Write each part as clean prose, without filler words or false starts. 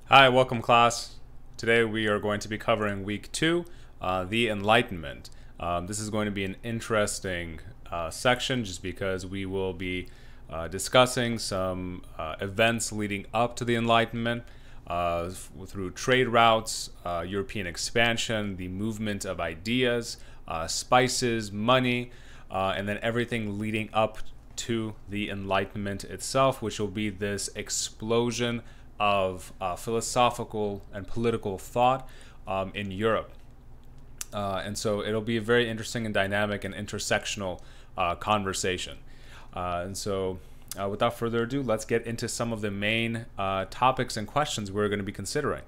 Hi, welcome class. Today we are going to be covering week 2, the Enlightenment. This is going to be an interesting section just because we will be discussing some events leading up to the Enlightenment through trade routes, European expansion, the movement of ideas, spices, money, and then everything leading up to the Enlightenment itself, which will be this explosion of philosophical and political thought in Europe. And so it'll be a very interesting and dynamic and intersectional conversation. And so without further ado, let's get into some of the main topics and questions we're going to be considering.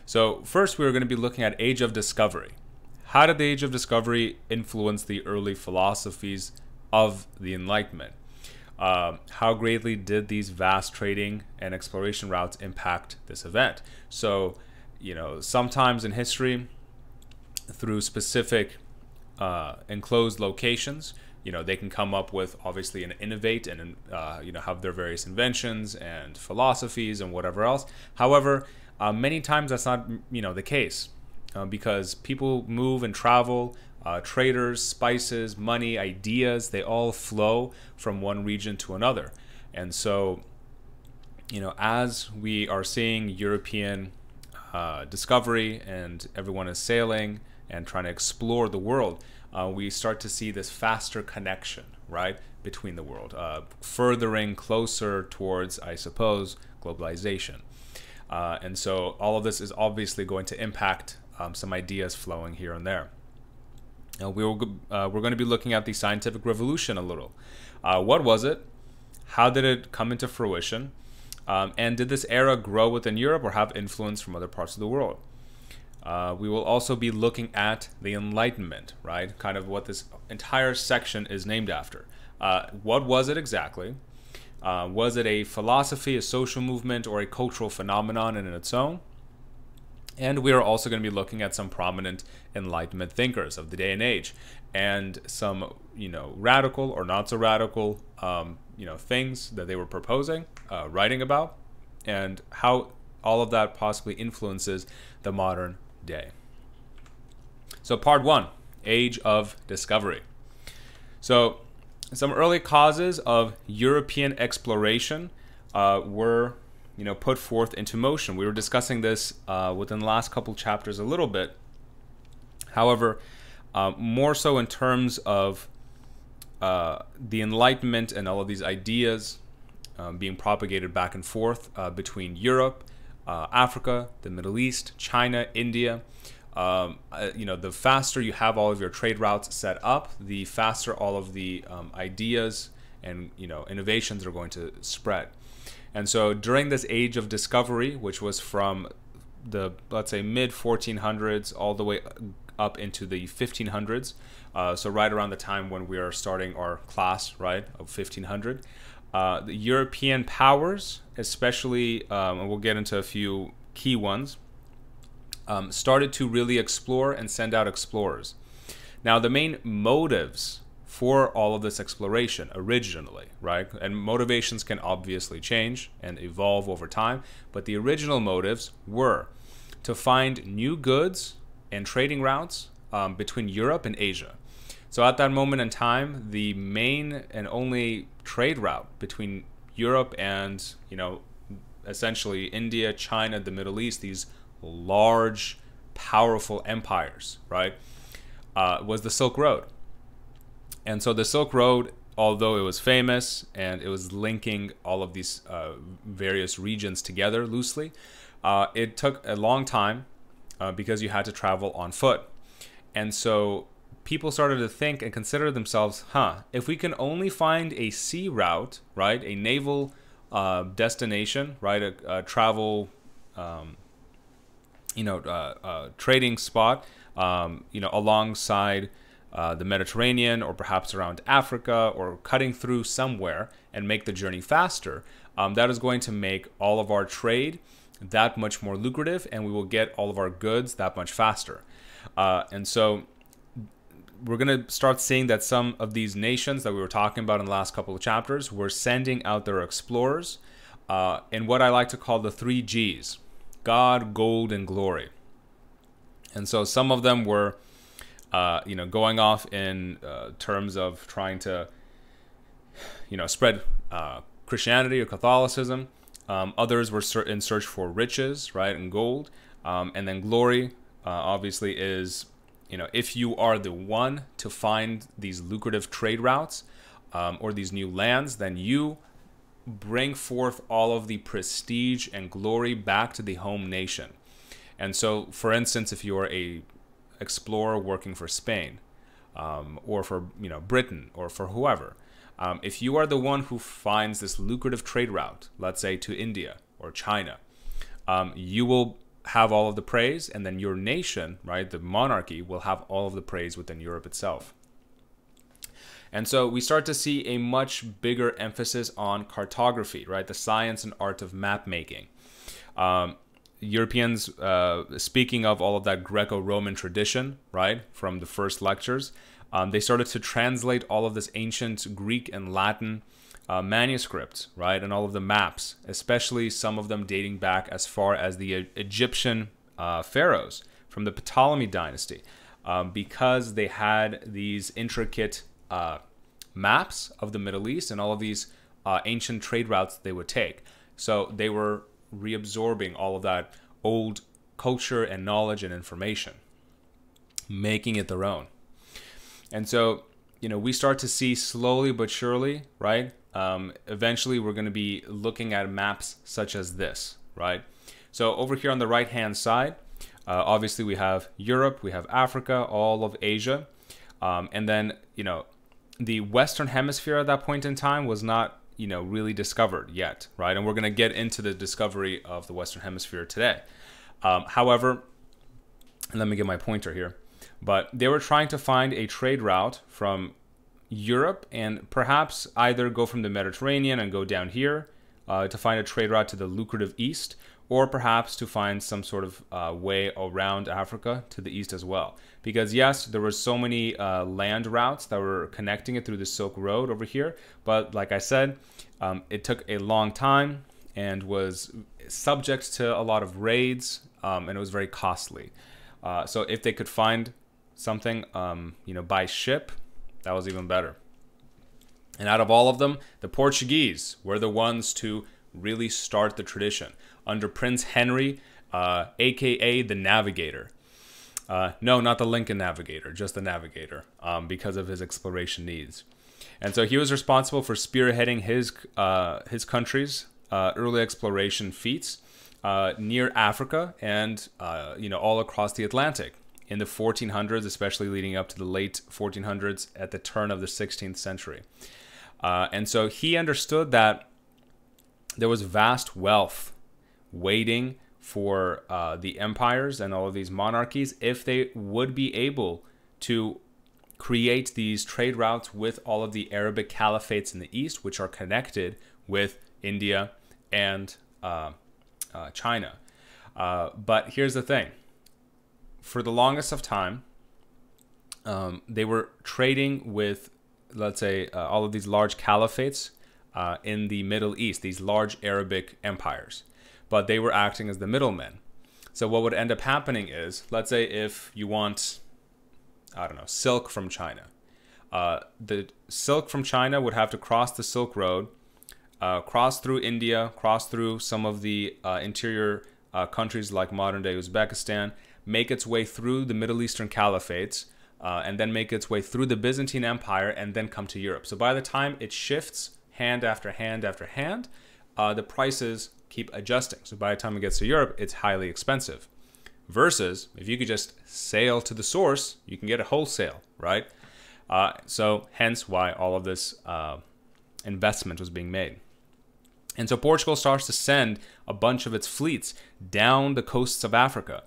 So first, we're going to be looking at Age of Discovery. How did the Age of Discovery influence the early philosophies of the Enlightenment? How greatly did these vast trading and exploration routes impact this event? So, sometimes in history, through specific enclosed locations, they can come up with obviously and innovate and have their various inventions and philosophies and whatever else. However, many times that's not the case because people move and travel. Traders, spices, money, ideas, they all flow from one region to another. And so, as we are seeing European discovery and everyone is sailing and trying to explore the world, we start to see this faster connection, right, between the world, furthering closer towards, I suppose, globalization. And so all of this is obviously going to impact some ideas flowing here and there. We're going to be looking at the scientific revolution a little. What was it? How did it come into fruition? And did this era grow within Europe or have influence from other parts of the world? We will also be looking at the Enlightenment, right? Kind of what this entire section is named after. What was it exactly? Was it a philosophy, a social movement, or a cultural phenomenon in its own? And we are also going to be looking at some prominent Enlightenment thinkers of the day and age, and some, radical or not so radical, things that they were proposing, writing about, and how all of that possibly influences the modern day. So part 1, Age of Discovery. So some early causes of European exploration were put forth into motion. We were discussing this within the last couple chapters a little bit. However, more so in terms of the Enlightenment and all of these ideas being propagated back and forth between Europe, Africa, the Middle East, China, India. The faster you have all of your trade routes set up, the faster all of the ideas and innovations are going to spread. And so during this Age of Discovery, which was from the, let's say, mid-1400s all the way up into the 1500s, so right around the time when we are starting our class, right, of 1500, the European powers, especially, and we'll get into a few key ones, started to really explore and send out explorers. Now, the main motives for all of this exploration originally, right? And motivations can obviously change and evolve over time, but the original motives were to find new goods and trading routes between Europe and Asia. So at that moment in time, the main and only trade route between Europe and, essentially India, China, the Middle East, these large, powerful empires, right, was the Silk Road. And so the Silk Road, although it was famous and it was linking all of these various regions together loosely, it took a long time because you had to travel on foot. And so people started to think and consider themselves, if we can only find a sea route, right, a naval destination, right, a travel, trading spot, alongside the Mediterranean or perhaps around Africa or cutting through somewhere and make the journey faster, that is going to make all of our trade that much more lucrative and we will get all of our goods that much faster. And so we're going to start seeing that some of these nations that we were talking about in the last couple of chapters were sending out their explorers in what I like to call the 3 Gs. God, gold, and glory. And so some of them were, going off in terms of trying to, spread Christianity or Catholicism. Others were in search for riches, right, and gold. And then glory, obviously, is, if you are the one to find these lucrative trade routes or these new lands, then you bring forth all of the prestige and glory back to the home nation. And so, for instance, if you are a explorer working for Spain, or for Britain, or for whoever, if you are the one who finds this lucrative trade route, let's say to India or China, you will have all of the praise, and then your nation, right, the monarchy, will have all of the praise within Europe itself. And so we start to see a much bigger emphasis on cartography, right, the science and art of map making. Europeans, speaking of all of that Greco-Roman tradition, right, from the first lectures, they started to translate all of this ancient Greek and Latin manuscripts, right, and all of the maps, especially some of them dating back as far as the Egyptian pharaohs from the Ptolemy dynasty, because they had these intricate maps of the Middle East and all of these ancient trade routes that they would take. So they were reabsorbing all of that old culture and knowledge and information, making it their own. And so, we start to see slowly but surely, right? Eventually, we're going to be looking at maps such as this, right? So over here on the right-hand side, obviously we have Europe, we have Africa, all of Asia. And then, the Western Hemisphere at that point in time was not, really discovered yet, right? And we're going to get into the discovery of the Western Hemisphere today. However, let me get my pointer here. But they were trying to find a trade route from Europe and perhaps either go from the Mediterranean and go down here to find a trade route to the lucrative East, or perhaps to find some sort of way around Africa to the East as well. Because yes, there were so many land routes that were connecting it through the Silk Road over here. But like I said, it took a long time and was subject to a lot of raids, and it was very costly. So if they could find something, by ship, that was even better. And out of all of them, the Portuguese were the ones to really start the tradition under Prince Henry, aka the Navigator. No, not the Lincoln Navigator, just the Navigator, because of his exploration needs. And so he was responsible for spearheading his country's early exploration feats near Africa and all across the Atlantic in the 1400s, especially leading up to the late 1400s at the turn of the 16th century. And so he understood that there was vast wealth waiting for the empires and all of these monarchies if they would be able to create these trade routes with all of the Arabic caliphates in the East, which are connected with India and China. But here's the thing. For the longest of time, they were trading with, let's say, all of these large caliphates in the Middle East, these large Arabic empires. But they were acting as the middlemen. So what would end up happening is, let's say if you want, I don't know, silk from China. The silk from China would have to cross the Silk Road, cross through India, cross through some of the interior countries like modern-day Uzbekistan, make its way through the Middle Eastern caliphates, and then make its way through the Byzantine Empire, and then come to Europe. So by the time it shifts hand after hand after hand, the prices keep adjusting. So by the time it gets to Europe, it's highly expensive. Versus, if you could just sail to the source, you can get it wholesale, right? So hence why all of this investment was being made. And so Portugal starts to send a bunch of its fleets down the coasts of Africa,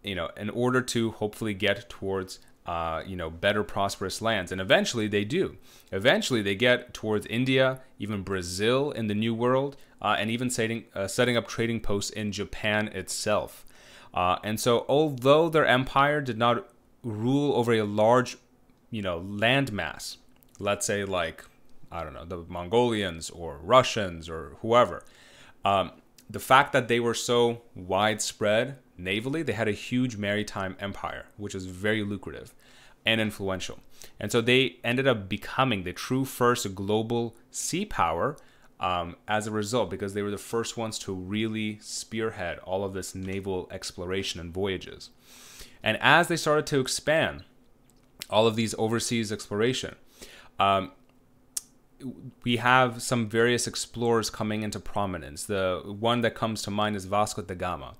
in order to hopefully get towards, better prosperous lands. And eventually they do. Eventually they get towards India, even Brazil in the New World, and even setting up trading posts in Japan itself. And so although their empire did not rule over a large, landmass, let's say like, I don't know, the Mongolians or Russians or whoever, the fact that they were so widespread navally, they had a huge maritime empire, which was very lucrative and influential. And so they ended up becoming the true first global sea power as a result, because they were the first ones to really spearhead all of this naval exploration and voyages. And as they started to expand all of these overseas exploration, we have some various explorers coming into prominence. The one that comes to mind is Vasco da Gama.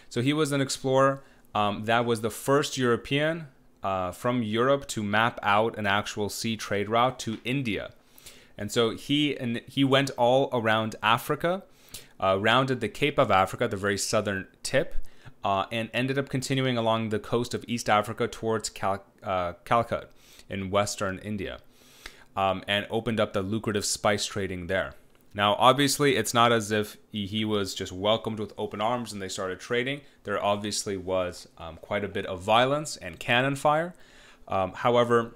So he was an explorer that was the first European from Europe to map out an actual sea trade route to India. And so he went all around Africa, rounded the Cape of Africa, the very southern tip, and ended up continuing along the coast of East Africa towards Calcutta in western India, and opened up the lucrative spice trading there. Now, obviously, it's not as if he was just welcomed with open arms and they started trading. There obviously was quite a bit of violence and cannon fire. However,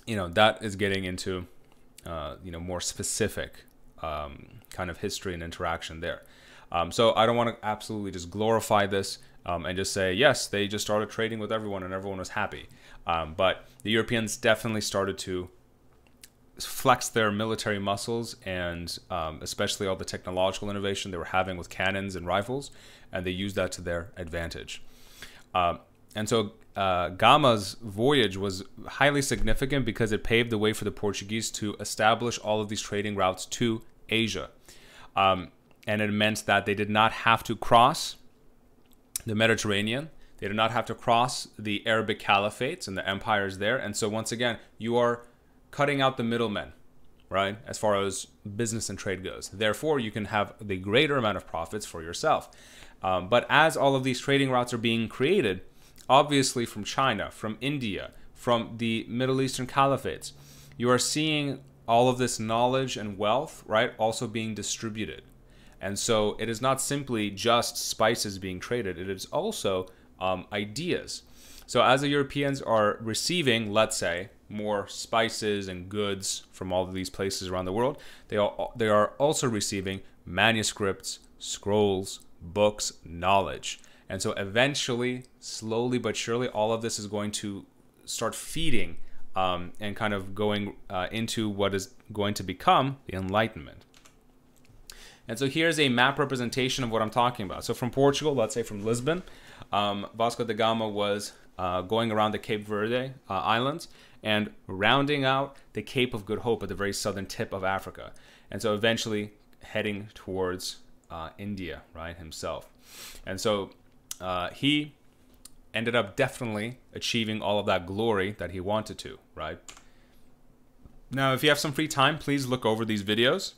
that is getting into more specific kind of history and interaction there. So I don't want to absolutely just glorify this and just say, yes, they just started trading with everyone and everyone was happy. But the Europeans definitely started to flex their military muscles, and especially all the technological innovation they were having with cannons and rifles, and they used that to their advantage. And so Gama's voyage was highly significant because it paved the way for the Portuguese to establish all of these trading routes to Asia. And it meant that they did not have to cross the Mediterranean. They did not have to cross the Arabic caliphates and the empires there. And so once again, you are cutting out the middlemen, right, as far as business and trade goes. Therefore, you can have the greater amount of profits for yourself. But as all of these trading routes are being created, obviously from China, from India, from the Middle Eastern caliphates, you are seeing all of this knowledge and wealth, right, also being distributed. And so it is not simply just spices being traded, it is also ideas. So as the Europeans are receiving, let's say, more spices and goods from all of these places around the world, they are also receiving manuscripts, scrolls, books, knowledge. And so eventually, slowly but surely, all of this is going to start feeding and kind of going into what is going to become the Enlightenment. And so here's a map representation of what I'm talking about. So from Portugal, let's say from Lisbon, Vasco da Gama was going around the Cape Verde Islands and rounding out the Cape of Good Hope at the very southern tip of Africa. And so eventually heading towards India, right, himself. And so he ended up definitely achieving all of that glory that he wanted to, right? Now, if you have some free time, please look over these videos.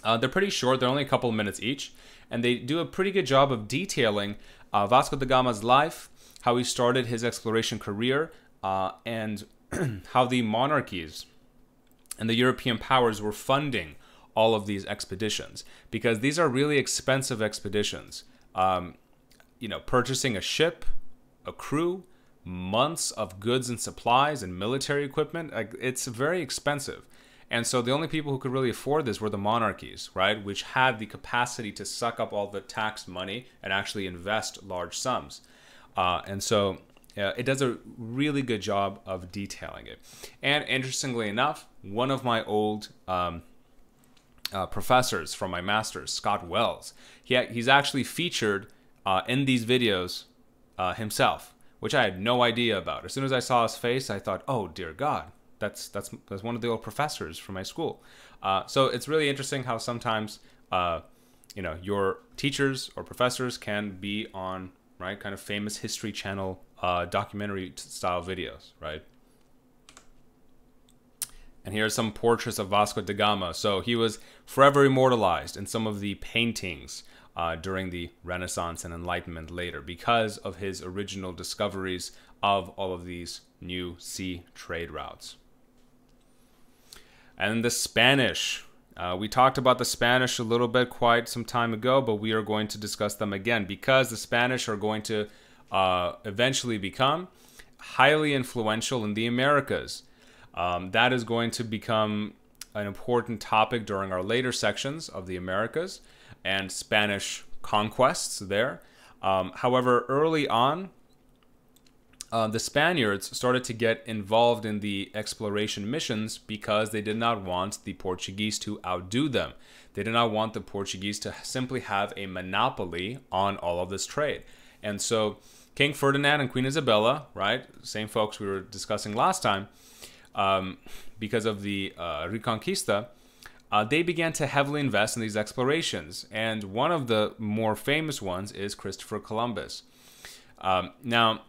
They're pretty short. They're only a couple of minutes each. And they do a pretty good job of detailing Vasco da Gama's life, how he started his exploration career, and how the monarchies and the European powers were funding all of these expeditions. Because these are really expensive expeditions. Purchasing a ship, a crew, months of goods and supplies and military equipment, it's very expensive. And so the only people who could really afford this were the monarchies, right? Which had the capacity to suck up all the tax money and actually invest large sums. And so it does a really good job of detailing it. And interestingly enough, one of my old professors from my master's, Scott Wells, he's actually featured in these videos himself, which I had no idea about. As soon as I saw his face, I thought, oh, dear God. That's one of the old professors from my school. So it's really interesting how sometimes, your teachers or professors can be on, right, kind of famous History Channel documentary style videos, right? And here are some portraits of Vasco da Gama. So he was forever immortalized in some of the paintings during the Renaissance and Enlightenment later because of his original discoveries of all of these new sea trade routes. And the Spanish. We talked about the Spanish a little bit quite some time ago, but we are going to discuss them again because the Spanish are going to eventually become highly influential in the Americas. That is going to become an important topic during our later sections of the Americas. and Spanish conquests there. However, early on, the Spaniards started to get involved in the exploration missions because they did not want the Portuguese to outdo them. They did not want the Portuguese to simply have a monopoly on all of this trade. And so King Ferdinand and Queen Isabella, right, same folks we were discussing last time, because of the Reconquista, they began to heavily invest in these explorations. And one of the more famous ones is Christopher Columbus. Now,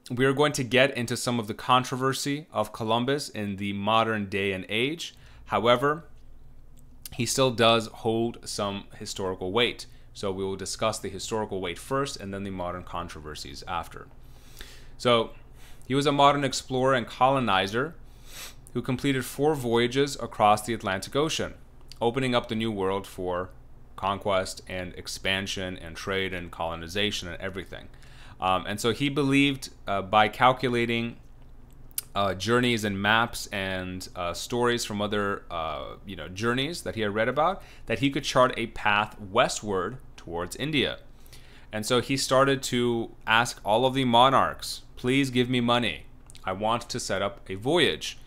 we are going to get into some of the controversy of Columbus in the modern day and age. However, he still does hold some historical weight. So we will discuss the historical weight first and then the modern controversies after. So he was a modern explorer and colonizer who completed 4 voyages across the Atlantic Ocean, opening up the New World for conquest and expansion and trade and colonization and everything. And so he believed by calculating journeys and maps and stories from other journeys that he had read about, that he could chart a path westward towards India. And so he started to ask all of the monarchs, please give me money. I want to set up a voyage.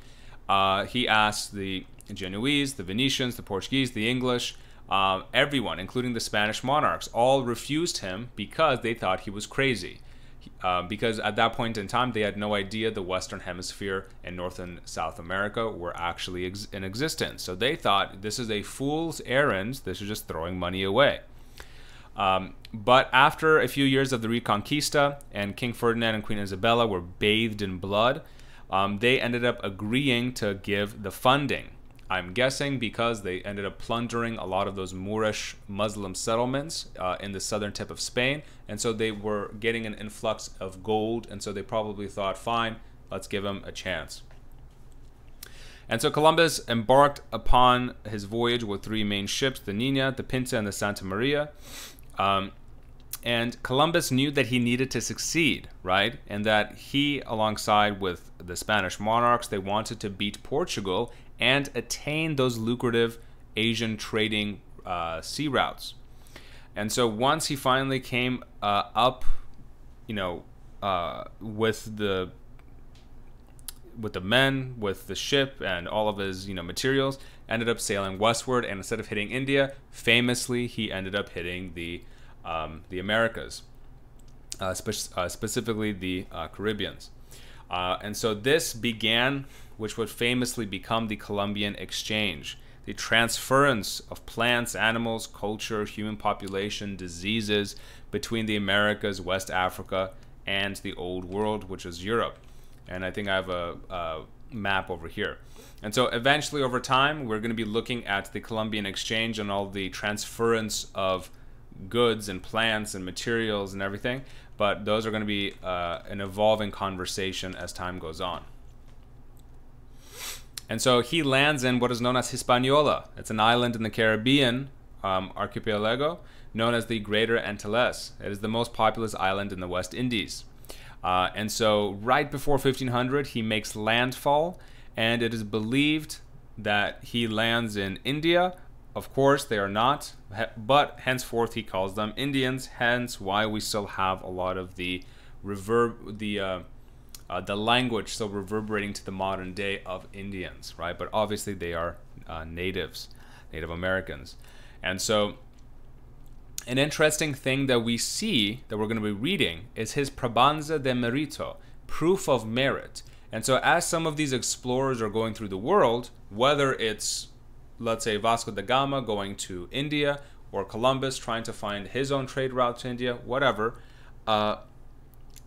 He asked the Genoese, the Venetians, the Portuguese, the English, everyone, including the Spanish monarchs, all refused him because they thought he was crazy. Because at that point in time, they had no idea the Western Hemisphere and North and South America were actually in existence. So they thought this is a fool's errand. This is just throwing money away. But after a few years of the Reconquista and King Ferdinand and Queen Isabella were bathed in blood, they ended up agreeing to give the funding. I'm guessing because they ended up plundering a lot of those Moorish Muslim settlements in the southern tip of Spain. And so they were getting an influx of gold. And so they probably thought, fine, let's give him a chance. And so Columbus embarked upon his voyage with 3 main ships, the Nina, the Pinta, and the Santa Maria. And Columbus knew that he needed to succeed, right? And that he, alongside with the Spanish monarchs, they wanted to beat Portugal and attain those lucrative Asian trading sea routes. And so once he finally came up, with the men, with the ship, and all of his materials, ended up sailing westward. And instead of hitting India, famously he ended up hitting the Americas, specifically the Caribbeans. And so this began, which would famously become the Columbian Exchange, the transference of plants, animals, culture, human population, diseases between the Americas, West Africa, and the Old World, which is Europe. And I think I have a map over here. And so eventually, over time, we're going to be looking at the Columbian Exchange and all the transference of goods and plants and materials and everything. But those are going to be an evolving conversation as time goes on. And so he lands in what is known as Hispaniola. It's an island in the Caribbean archipelago known as the Greater Antilles. It is the most populous island in the West Indies. And so right before 1500, he makes landfall, and it is believed that he lands in India. Of course, they are not, but henceforth he calls them Indians, hence why we still have a lot of the language still reverberating to the modern day of Indians, right? But obviously they are Native Americans. And so an interesting thing that we see that we're going to be reading is his Probanza de Merito, proof of merit. And so as some of these explorers are going through the world, whether it's, let's say, Vasco da Gama going to India, or Columbus trying to find his own trade route to India, whatever,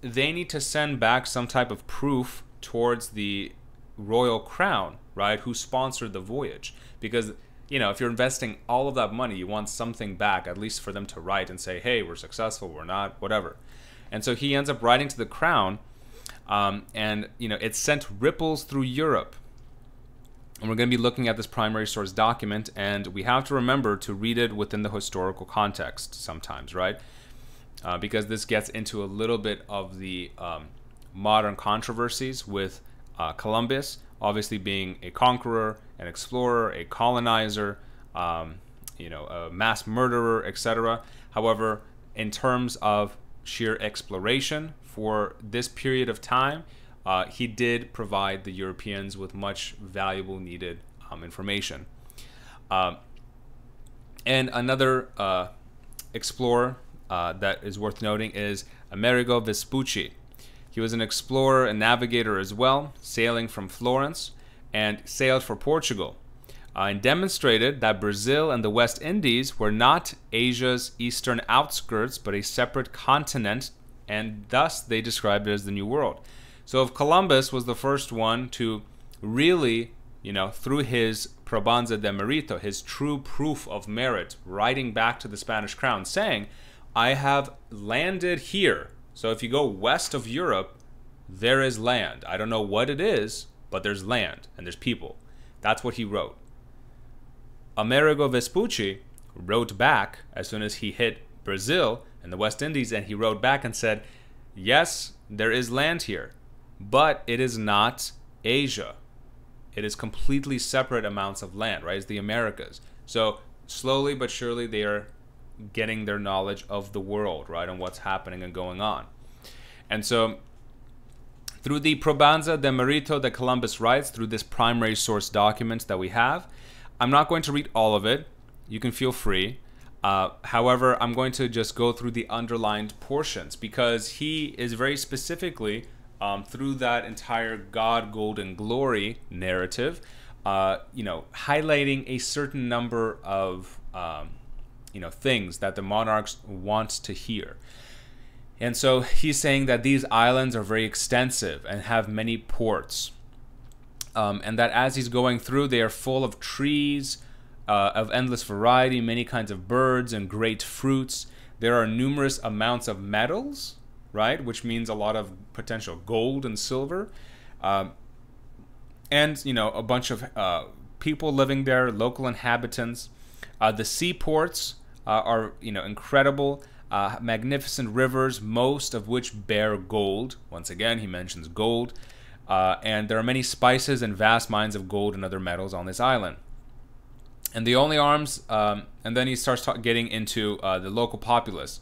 they need to send back some type of proof towards the royal crown, right, who sponsored the voyage. Because, if you're investing all of that money, you want something back, at least for them to write and say, hey, we're successful, we're not, whatever. And so he ends up writing to the crown, and, it sent ripples through Europe. And we're going to be looking at this primary source document, and we have to remember to read it within the historical context sometimes, right? Because this gets into a little bit of the modern controversies with Columbus, obviously being a conqueror, an explorer, a colonizer, a mass murderer, etc. However, in terms of sheer exploration for this period of time, he did provide the Europeans with much valuable needed information. And another explorer that is worth noting is Amerigo Vespucci. He was an explorer and navigator as well, sailing from Florence, and sailed for Portugal, and demonstrated that Brazil and the West Indies were not Asia's eastern outskirts, but a separate continent, and thus they described it as the New World. So if Columbus was the first one to really, through his Probanza de Merito, his true proof of merit, writing back to the Spanish crown, saying, I have landed here. So if you go west of Europe, there is land. I don't know what it is, but there's land and there's people. That's what he wrote. Amerigo Vespucci wrote back as soon as he hit Brazil and the West Indies, and he wrote back and said, yes, there is land here, but it is not Asia. It is completely separate amounts of land, right? It's the Americas. So slowly but surely they are getting their knowledge of the world, right, and what's happening and going on. And so through the Probanza de Merito that Columbus writes, through this primary source document that we have, I'm not going to read all of it. You can feel free. However, I'm going to just go through the underlined portions, because he is very specifically, through that entire God, Gold, and Glory narrative, highlighting a certain number of things that the monarchs want to hear. And so he's saying that these islands are very extensive and have many ports, and that as he's going through, they are full of trees of endless variety, many kinds of birds and great fruits. There are numerous amounts of metals, right, which means a lot of potential gold and silver, and a bunch of people living there, local inhabitants. The seaports are incredible, magnificent rivers, most of which bear gold. Once again, he mentions gold, and there are many spices and vast mines of gold and other metals on this island. And the only arms, and then he starts getting into the local populace.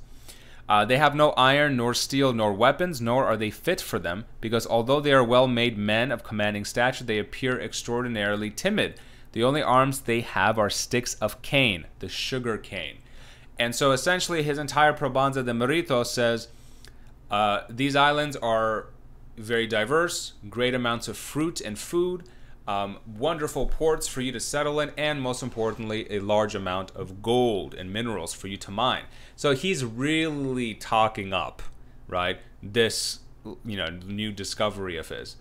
They have no iron, nor steel, nor weapons, nor are they fit for them, because although they are well-made men of commanding stature, they appear extraordinarily timid. The only arms they have are sticks of cane, the sugar cane. And so essentially his entire Probanza de Merito says these islands are very diverse, great amounts of fruit and food, wonderful ports for you to settle in, and most importantly, a large amount of gold and minerals for you to mine. So he's really talking up, right, this new discovery of his.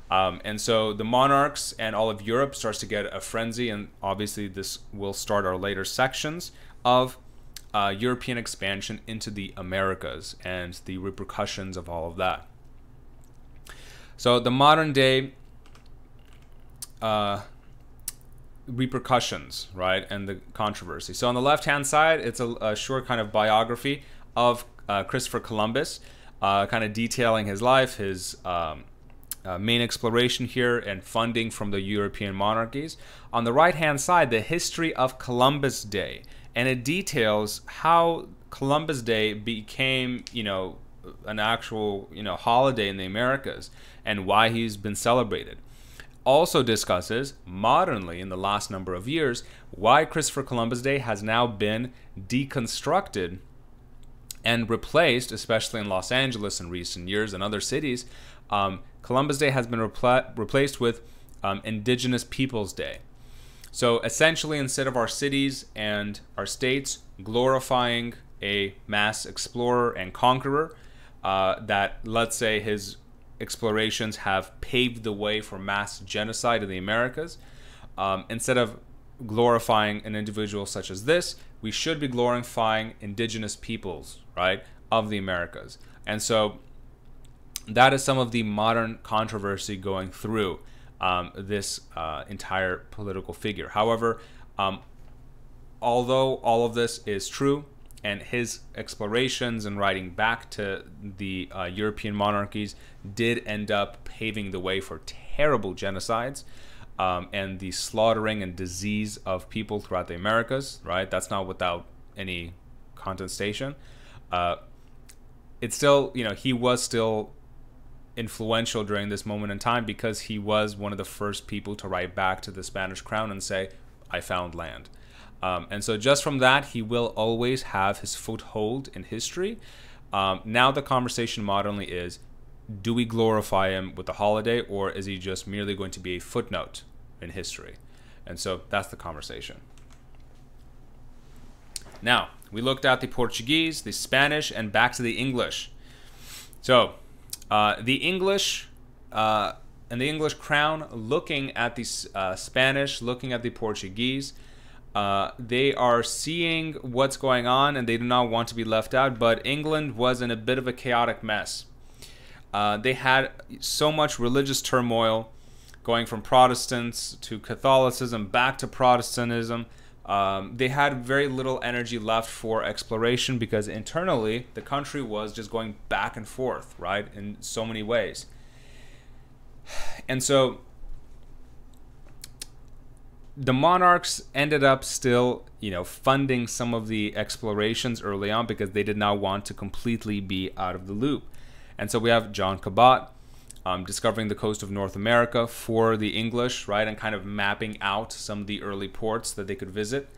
And so the monarchs and all of Europe starts to get a frenzy, and obviously this will start our later sections of European expansion into the Americas and the repercussions of all of that. So the modern day repercussions, right, and the controversy. So on the left-hand side, it's a short kind of biography of Christopher Columbus, kind of detailing his life, his main exploration here, and funding from the European monarchies. On the right-hand side, the history of Columbus Day, and it details how Columbus Day became, an actual, holiday in the Americas, and why he's been celebrated. Also discusses, modernly in the last number of years, why Christopher Columbus Day has now been deconstructed and replaced, especially in Los Angeles in recent years and other cities. Columbus Day has been replaced with Indigenous Peoples Day. So essentially, instead of our cities and our states glorifying a mass explorer and conqueror, that, let's say, his explorations have paved the way for mass genocide in the Americas, instead of glorifying an individual such as this, we should be glorifying indigenous peoples, right, of the Americas. And so that is some of the modern controversy going through this entire political figure. However, although all of this is true, and his explorations and writing back to the European monarchies did end up paving the way for terrible genocides, and the slaughtering and disease of people throughout the Americas, right? That's not without any contestation. It's still, he was still influential during this moment in time because he was one of the first people to write back to the Spanish crown and say, I found land. And so just from that, he will always have his foothold in history. Now the conversation modernly is, do we glorify him with a holiday, or is he just merely going to be a footnote in history? And so that's the conversation. Now, we looked at the Portuguese, the Spanish, and back to the English. So, the English and the English crown, looking at the Spanish, looking at the Portuguese, they are seeing what's going on, and they do not want to be left out. But England was in a bit of a chaotic mess. They had so much religious turmoil, going from Protestants to Catholicism, back to Protestantism. They had very little energy left for exploration because internally the country was just going back and forth, right, in so many ways. And so the monarchs ended up still, funding some of the explorations early on because they did not want to completely be out of the loop. And so we have John Cabot discovering the coast of North America for the English, right, and kind of mapping out some of the early ports that they could visit.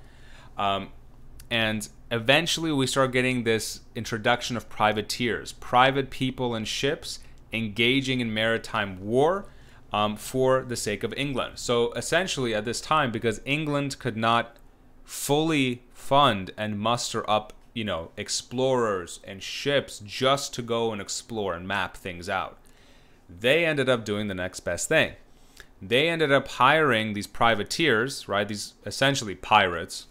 And eventually we start getting this introduction of privateers, private people and ships engaging in maritime war for the sake of England. So essentially at this time, because England could not fully fund and muster up explorers and ships just to go and explore and map things out, they ended up doing the next best thing. They ended up hiring these privateers, right, these essentially pirates,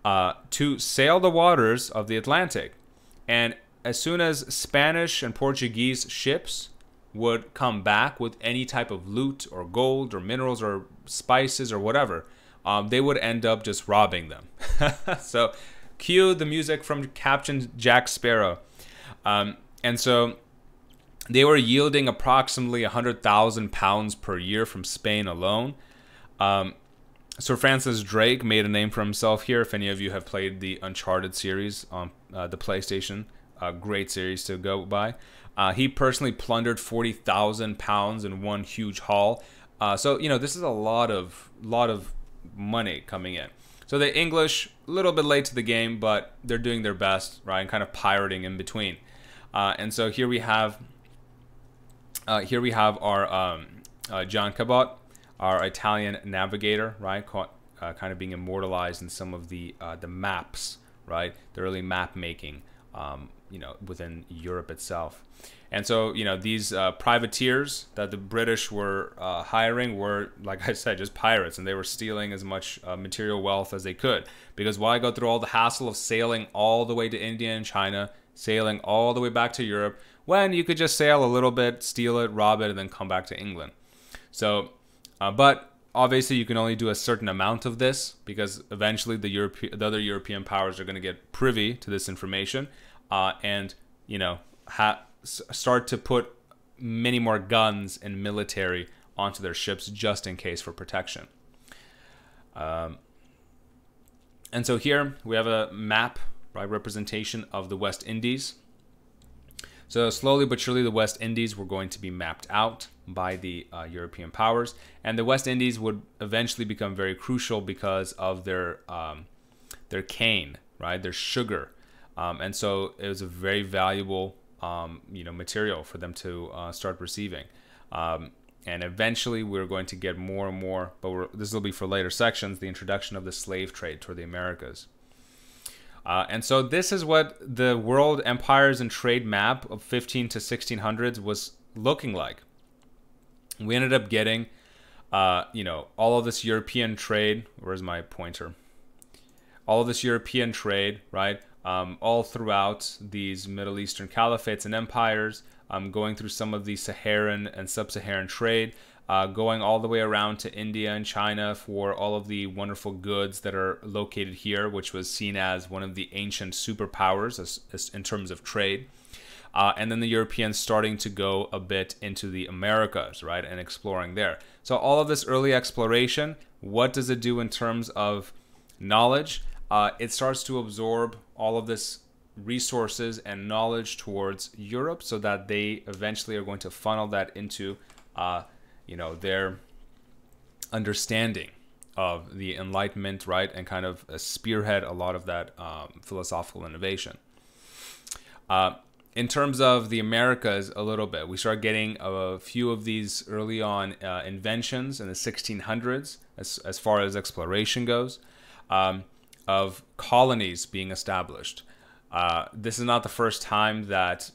to sail the waters of the Atlantic. And as soon as Spanish and Portuguese ships would come back with any type of loot or gold or minerals or spices or whatever, they would end up just robbing them. So cue the music from Captain Jack Sparrow. And so they were yielding approximately 100,000 pounds per year from Spain alone. Sir Francis Drake made a name for himself here. If any of you have played the Uncharted series on the PlayStation, a great series to go by. He personally plundered 40,000 pounds in one huge haul. So this is a lot of money coming in. So the English, a little bit late to the game, but they're doing their best, right, and kind of pirating in between. And so here we have our John Cabot, our Italian navigator, right, kind of being immortalized in some of the maps, right, the early map making, within Europe itself. And so, these privateers that the British were hiring were, like I said, just pirates, and they were stealing as much material wealth as they could. Because why go through all the hassle of sailing all the way to India and China, sailing all the way back to Europe, when you could just sail a little bit, steal it, rob it, and then come back to England? So, but obviously you can only do a certain amount of this because eventually the other European powers are going to get privy to this information, and start to put many more guns and military onto their ships just in case for protection. And so here we have a map, right, representation of the West Indies. So slowly but surely the West Indies were going to be mapped out by the European powers, and the West Indies would eventually become very crucial because of their cane, right, their sugar, and so it was a very valuable material for them to start receiving. And eventually we're going to get more and more, but this will be for later sections, the introduction of the slave trade toward the Americas. And so this is what the world empires and trade map of 15 to 1600s was looking like. We ended up getting, all of this European trade. Where's my pointer? All of this European trade, right? All throughout these Middle Eastern caliphates and empires, going through some of the Saharan and sub-Saharan trade, going all the way around to India and China for all of the wonderful goods that are located here, which was seen as one of the ancient superpowers as in terms of trade. and then the Europeans starting to go a bit into the Americas, right, and exploring there. So all of this early exploration, what does it do in terms of knowledge? It starts to absorb all of this resources and knowledge towards Europe, so that they eventually are going to funnel that into, their understanding of the Enlightenment, right, and kind of spearhead a lot of that philosophical innovation. In terms of the Americas, a little bit, we start getting a few of these early on inventions in the 1600s, as far as exploration goes, of colonies being established. This is not the first time that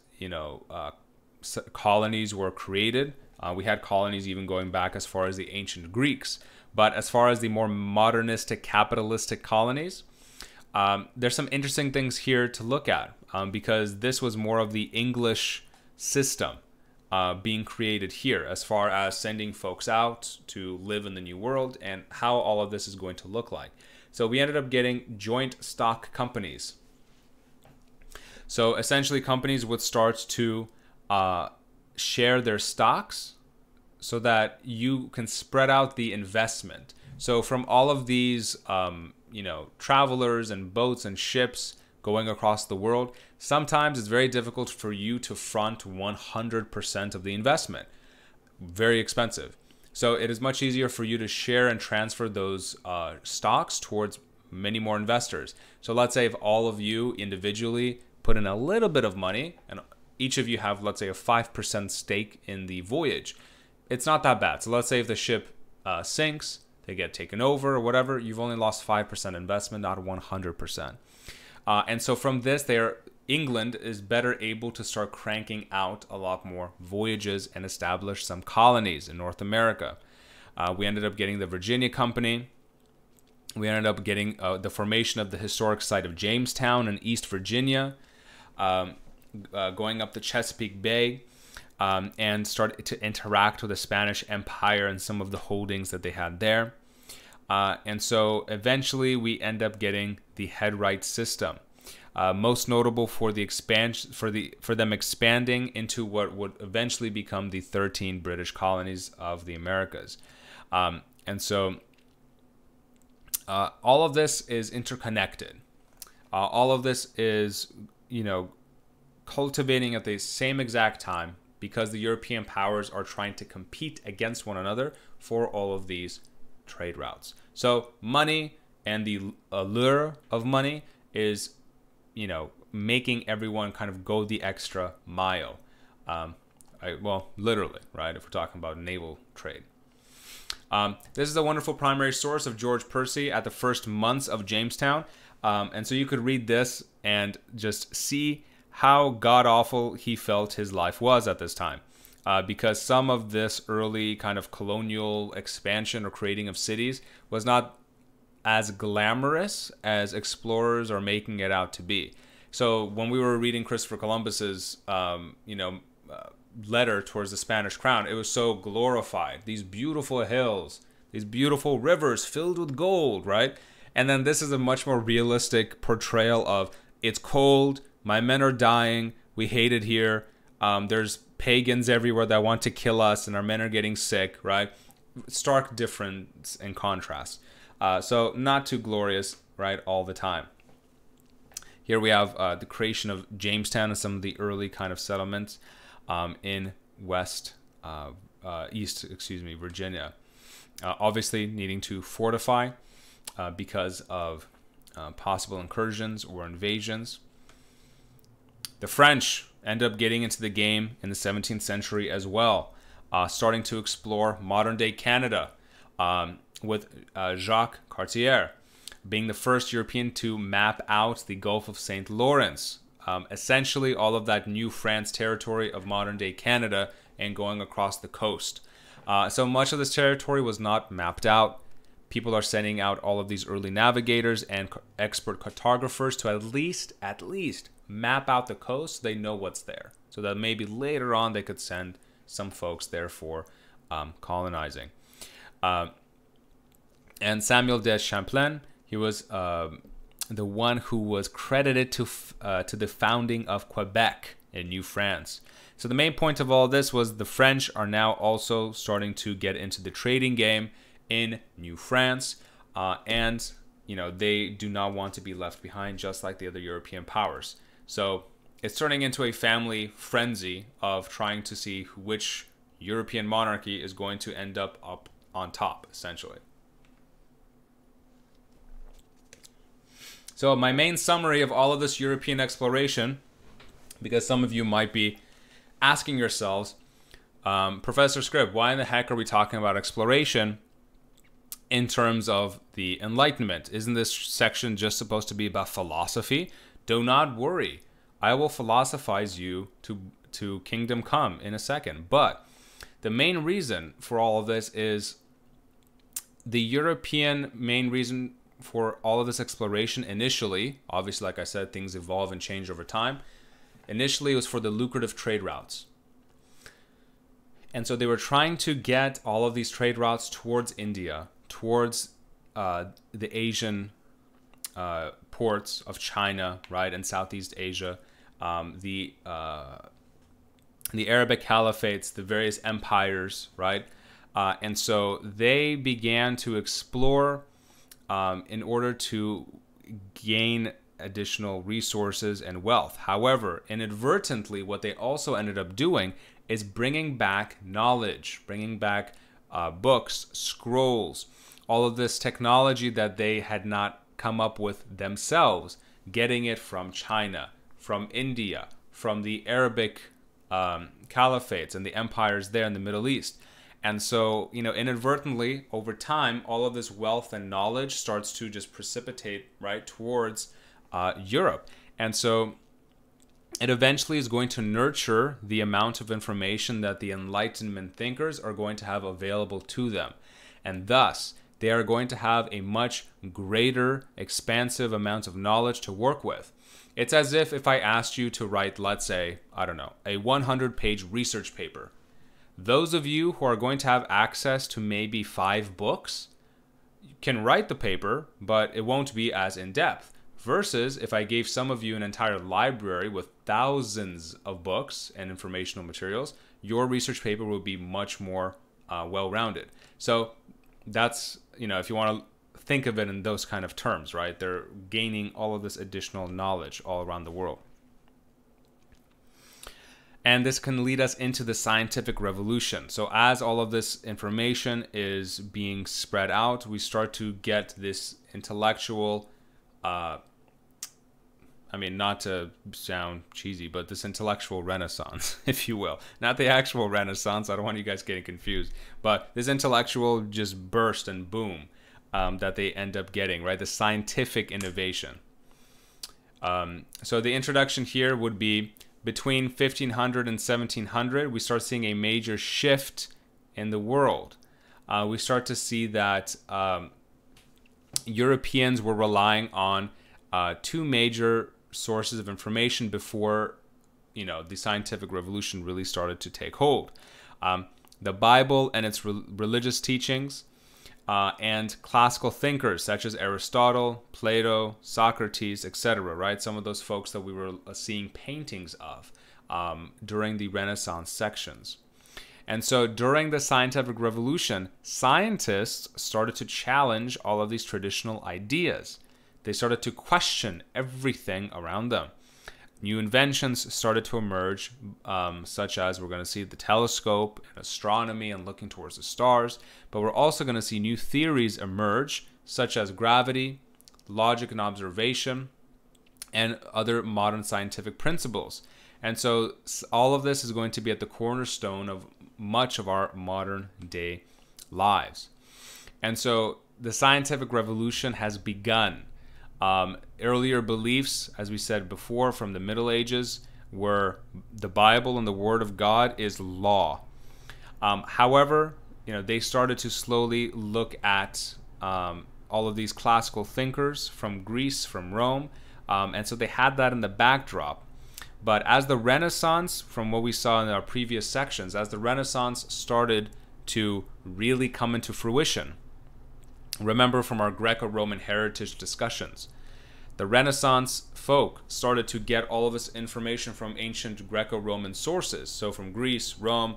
colonies were created. We had colonies even going back as far as the ancient Greeks. But as far as the more modernistic, capitalistic colonies, there's some interesting things here to look at, because this was more of the English system being created here, as far as sending folks out to live in the New World and how all of this is going to look like. So we ended up getting joint stock companies. So essentially, companies would start to share their stocks, so that you can spread out the investment. So from all of these, travelers and boats and ships going across the world, sometimes it's very difficult for you to front 100% of the investment. Very expensive. So it is much easier for you to share and transfer those stocks towards many more investors. So let's say if all of you individually put in a little bit of money, and each of you have, let's say, a 5% stake in the voyage, it's not that bad. So let's say if the ship sinks, they get taken over or whatever, you've only lost 5% investment, not 100%. And so from this, England is better able to start cranking out a lot more voyages and establish some colonies in North America. We ended up getting the Virginia Company. We ended up getting the formation of the historic site of Jamestown in East Virginia, going up the Chesapeake Bay. And started to interact with the Spanish Empire and some of the holdings that they had there. And so eventually we end up getting the headright system. Most notable for the expansion, for them expanding into what would eventually become the 13 British colonies of the Americas. And so all of this is interconnected. All of this is, cultivating at the same exact time, because the European powers are trying to compete against one another for all of these trade routes. So money and the allure of money is, making everyone kind of go the extra mile. Literally, right? If we're talking about naval trade. This is a wonderful primary source of George Percy at the first months of Jamestown. And so you could read this and just see how god-awful he felt his life was at this time. Because some of this early kind of colonial expansion or creating of cities was not as glamorous as explorers are making it out to be. So when we were reading Christopher Columbus's, letter towards the Spanish crown, it was so glorified. These beautiful hills, these beautiful rivers filled with gold, right? And then this is a much more realistic portrayal of, it's cold, my men are dying, we hate it here, there's pagans everywhere that want to kill us, and our men are getting sick, right? Stark difference and contrast. So not too glorious, right, all the time. Here we have the creation of Jamestown and some of the early kind of settlements in Virginia. Obviously needing to fortify because of possible incursions or invasions. The French end up getting into the game in the 17th century as well, starting to explore modern-day Canada with Jacques Cartier being the first European to map out the Gulf of St. Lawrence, essentially all of that New France territory of modern-day Canada, and going across the coast. So much of this territory was not mapped out. People are sending out all of these early navigators and expert cartographers to at least map out the coast so they know what's there, so that maybe later on they could send some folks there for colonizing. And Samuel de Champlain, he was the one who was credited to the founding of Quebec in New France. So the main point of all this was the French are now also starting to get into the trading game in New France, and they do not want to be left behind, just like the other European powers. So it's turning into a family frenzy of trying to see which European monarchy is going to end up on top, essentially. So my main summary of all of this European exploration, because some of you might be asking yourselves, Professor Scribb, why in the heck are we talking about exploration in terms of the Enlightenment? Isn't this section just supposed to be about philosophy? Do not worry. I will philosophize you to kingdom come in a second. But the main reason for all of this is the European main reason for all of this exploration initially, obviously, like I said, things evolve and change over time. Initially, it was for the lucrative trade routes. And so they were trying to get all of these trade routes towards India, towards the Asian ports of China, right, and Southeast Asia, the Arabic caliphates, the various empires, right? And so they began to explore in order to gain additional resources and wealth. However, inadvertently, what they also ended up doing is bringing back knowledge, bringing back books, scrolls, all of this technology that they had not come up with themselves, getting it from China, from India, from the Arabic caliphates and the empires there in the Middle East. And so, inadvertently, over time, all of this wealth and knowledge starts to just precipitate right towards Europe. And so it eventually is going to nurture the amount of information that the Enlightenment thinkers are going to have available to them. And thus, they are going to have a much greater, expansive amount of knowledge to work with. It's as if I asked you to write, let's say, I don't know, a 100-page research paper. Those of you who are going to have access to maybe 5 books can write the paper, but it won't be as in-depth. Versus if I gave some of you an entire library with thousands of books and informational materials, your research paper will be much more well-rounded. So that's, if you want to think of it in those kind of terms, right? They're gaining all of this additional knowledge all around the world. And this can lead us into the scientific revolution. So as all of this information is being spread out, we start to get this intellectual, not to sound cheesy, but this intellectual renaissance, if you will. Not the actual renaissance, I don't want you guys getting confused, but this intellectual just burst and boom that they end up getting, right? The scientific innovation. So the introduction here would be between 1500 and 1700, we start seeing a major shift in the world. We start to see that Europeans were relying on 2 major sources of information before, the scientific revolution really started to take hold. The Bible and its religious teachings, and classical thinkers such as Aristotle, Plato, Socrates, etc., right? Some of those folks that we were seeing paintings of during the Renaissance sections. And so during the scientific revolution, scientists started to challenge all of these traditional ideas. They started to question everything around them. New inventions started to emerge, such as we're going to see the telescope, and astronomy, and looking towards the stars. But we're also going to see new theories emerge, such as gravity, logic and observation, and other modern scientific principles. And so all of this is going to be at the cornerstone of much of our modern day lives. And so the scientific revolution has begun. Earlier beliefs, as we said before, from the Middle Ages, were the Bible and the Word of God is law. However, they started to slowly look at all of these classical thinkers from Greece, from Rome, and so they had that in the backdrop. But as the Renaissance, from what we saw in our previous sections, as the Renaissance started to really come into fruition, remember from our Greco-Roman heritage discussions, The Renaissance folk started to get all of this information from ancient Greco-Roman sources. So from Greece, Rome,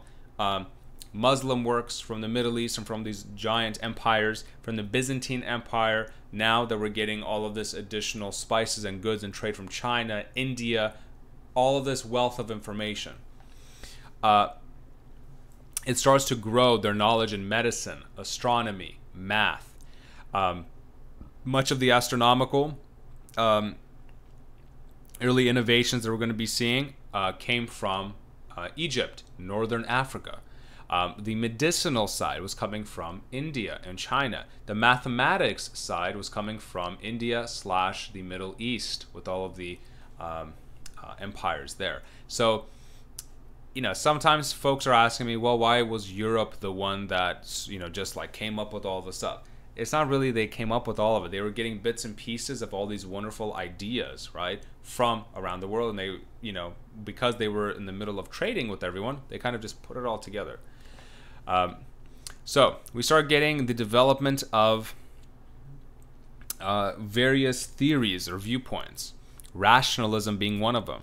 Muslim works from the Middle East and from these giant empires, from the Byzantine Empire. Now that we're getting all of this additional spices and goods and trade from China, India, all of this wealth of information. It starts to grow their knowledge in medicine, astronomy, math. Much of the astronomical early innovations that we're going to be seeing came from Egypt, Northern Africa. The medicinal side was coming from India and China. The mathematics side was coming from India / the Middle East, with all of the empires there. So, you know, sometimes folks are asking me, well, why was Europe the one that, you know, just like came up with all this stuff? It's not really they came up with all of it. They were getting bits and pieces of all these wonderful ideas, right, from around the world. And they, you know, because they were in the middle of trading with everyone, they kind of just put it all together. So we start getting the development of various theories or viewpoints, rationalism being one of them.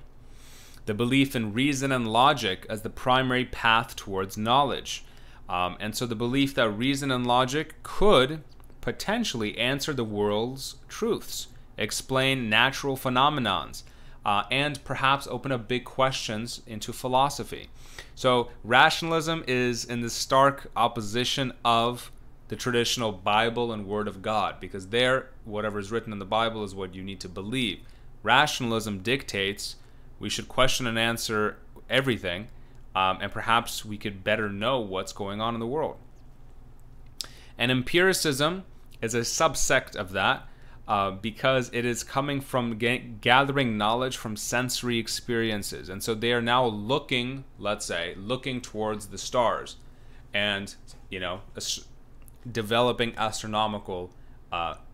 The belief in reason and logic as the primary path towards knowledge. And so the belief that reason and logic could potentially answer the world's truths, explain natural phenomenons, and perhaps open up big questions into philosophy. So rationalism is in the stark opposition of the traditional Bible and Word of God, because there, whatever is written in the Bible is what you need to believe. Rationalism dictates we should question and answer everything, and perhaps we could better know what's going on in the world. And empiricism is a subsect of that, because it is coming from gathering knowledge from sensory experiences. And so they are now looking, let's say, looking towards the stars and, you know, developing astronomical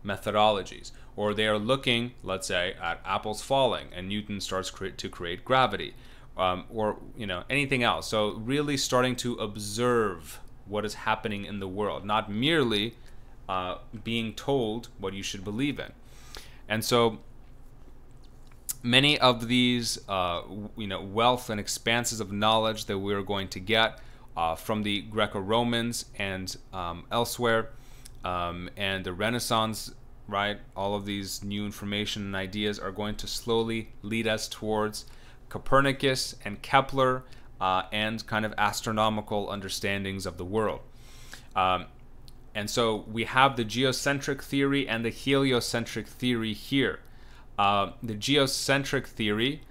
methodologies. Or they are looking, let's say, at apples falling and Newton starts to create gravity, or, you know, anything else. So really starting to observe what is happening in the world, not merely being told what you should believe in. And so many of these you know, wealth and expanses of knowledge that we're going to get from the Greco-Romans and elsewhere, and the Renaissance, right, all of these new information and ideas are going to slowly lead us towards Copernicus and Kepler, and kind of astronomical understandings of the world. And so we have the geocentric theory and the heliocentric theory here. The geocentric theory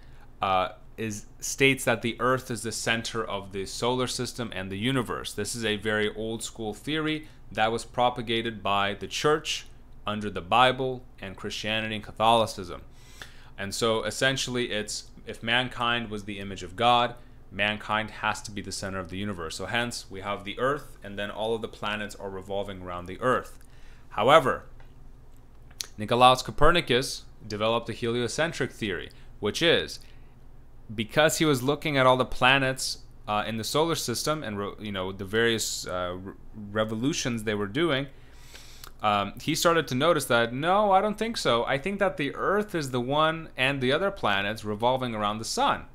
states that the Earth is the center of the solar system and the universe. This is a very old school theory that was propagated by the church under the Bible and Christianity and Catholicism. And so essentially it's, if mankind was the image of God, mankind has to be the center of the universe. So hence we have the Earth, and then all of the planets are revolving around the Earth. However, Nicolaus Copernicus developed the heliocentric theory, which is, because he was looking at all the planets in the solar system and, you know, the various revolutions they were doing, he started to notice that, no, I don't think so. I think that the Earth is the one and the other planets revolving around the sun.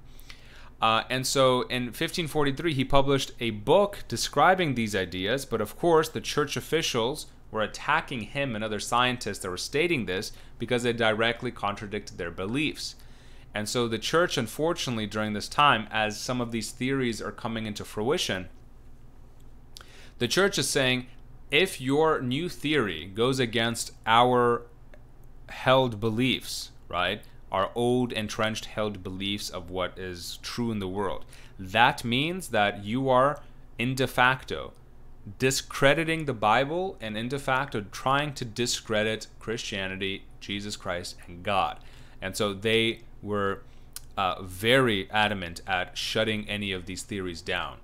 And so in 1543, he published a book describing these ideas, but of course the church officials were attacking him and other scientists that were stating this because they directly contradicted their beliefs. And so the church, unfortunately, during this time, as some of these theories are coming into fruition, the church is saying, if your new theory goes against our held beliefs, right, our old entrenched held beliefs of what is true in the world, that means that you are in de facto discrediting the Bible and in de facto trying to discredit Christianity, Jesus Christ, and God. And so they were very adamant at shutting any of these theories down.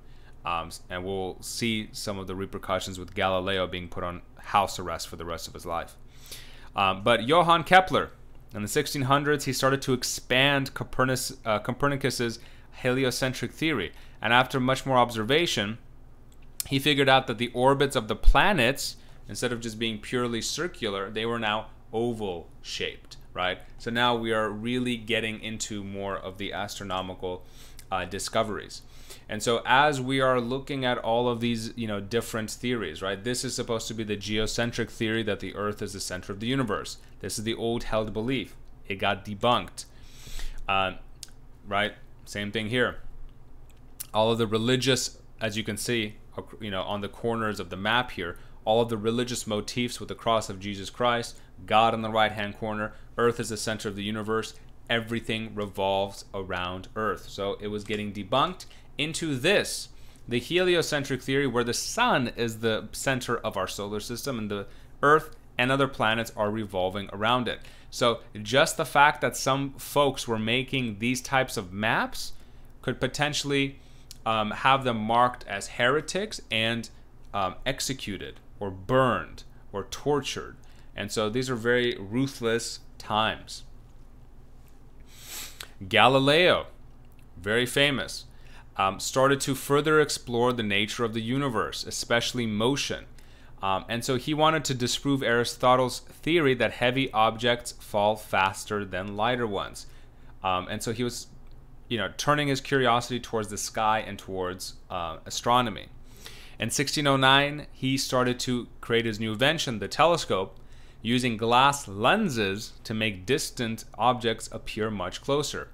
And we'll see some of the repercussions with Galileo being put on house arrest for the rest of his life. But Johann Kepler, in the 1600s, he started to expand Copernicus's heliocentric theory. And after much more observation, he figured out that the orbits of the planets, instead of just being purely circular, they were now oval shaped, right? So now we are really getting into more of the astronomical discoveries. And so as we are looking at all of these, different theories, right? This is supposed to be the geocentric theory that the Earth is the center of the universe. This is the old held belief. It got debunked, right? Same thing here. All of the religious, as you can see, on the corners of the map here, all of the religious motifs with the cross of Jesus Christ, God in the right-hand corner, Earth is the center of the universe, everything revolves around Earth. So it was getting debunked into this, the heliocentric theory, where the sun is the center of our solar system and the Earth and other planets are revolving around it. So just the fact that some folks were making these types of maps could potentially have them marked as heretics and executed or burned or tortured. And so these are very ruthless times. Galileo, very famous, started to further explore the nature of the universe, especially motion. And so he wanted to disprove Aristotle's theory that heavy objects fall faster than lighter ones. And so he was, turning his curiosity towards the sky and towards astronomy. In 1609, he started to create his new invention, the telescope, using glass lenses to make distant objects appear much closer.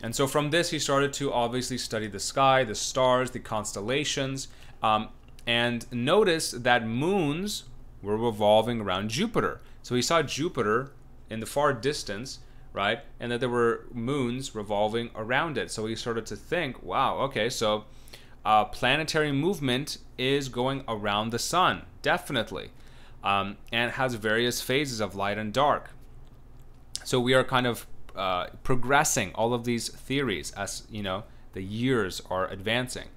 And so from this, he started to obviously study the sky, the stars, the constellations, and notice that moons were revolving around Jupiter. So he saw Jupiter in the far distance, right? And that there were moons revolving around it. So he started to think, wow, okay, so planetary movement is going around the sun, definitely. And has various phases of light and dark. So we are kind of progressing all of these theories as the years are advancing.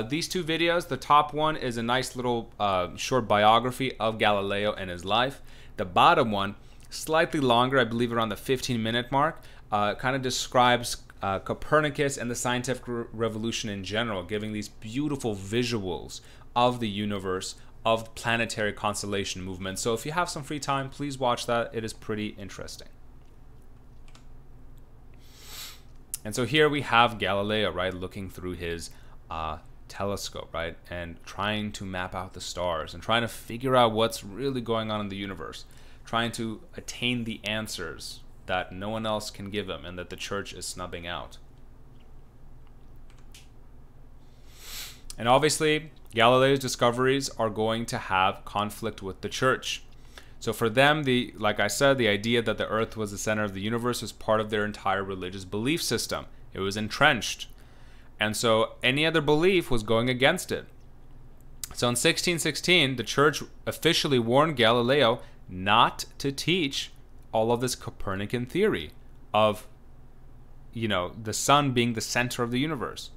These two videos, the top one is a nice little short biography of Galileo and his life. The bottom one, slightly longer, I believe around the 15-minute mark, kind of describes Copernicus and the scientific revolution in general, giving these beautiful visuals of the universe, of planetary constellation movement. So if you have some free time, please watch that. It is pretty interesting. And so here we have Galileo, right, looking through his telescope, right, and trying to map out the stars and trying to figure out what's really going on in the universe, trying to attain the answers that no one else can give him and that the church is snubbing out. And obviously, Galileo's discoveries are going to have conflict with the church. So for them, like I said, the idea that the earth was the center of the universe was part of their entire religious belief system. It was entrenched. And so any other belief was going against it. So in 1616, the church officially warned Galileo not to teach all of this Copernican theory of, the sun being the center of the universe.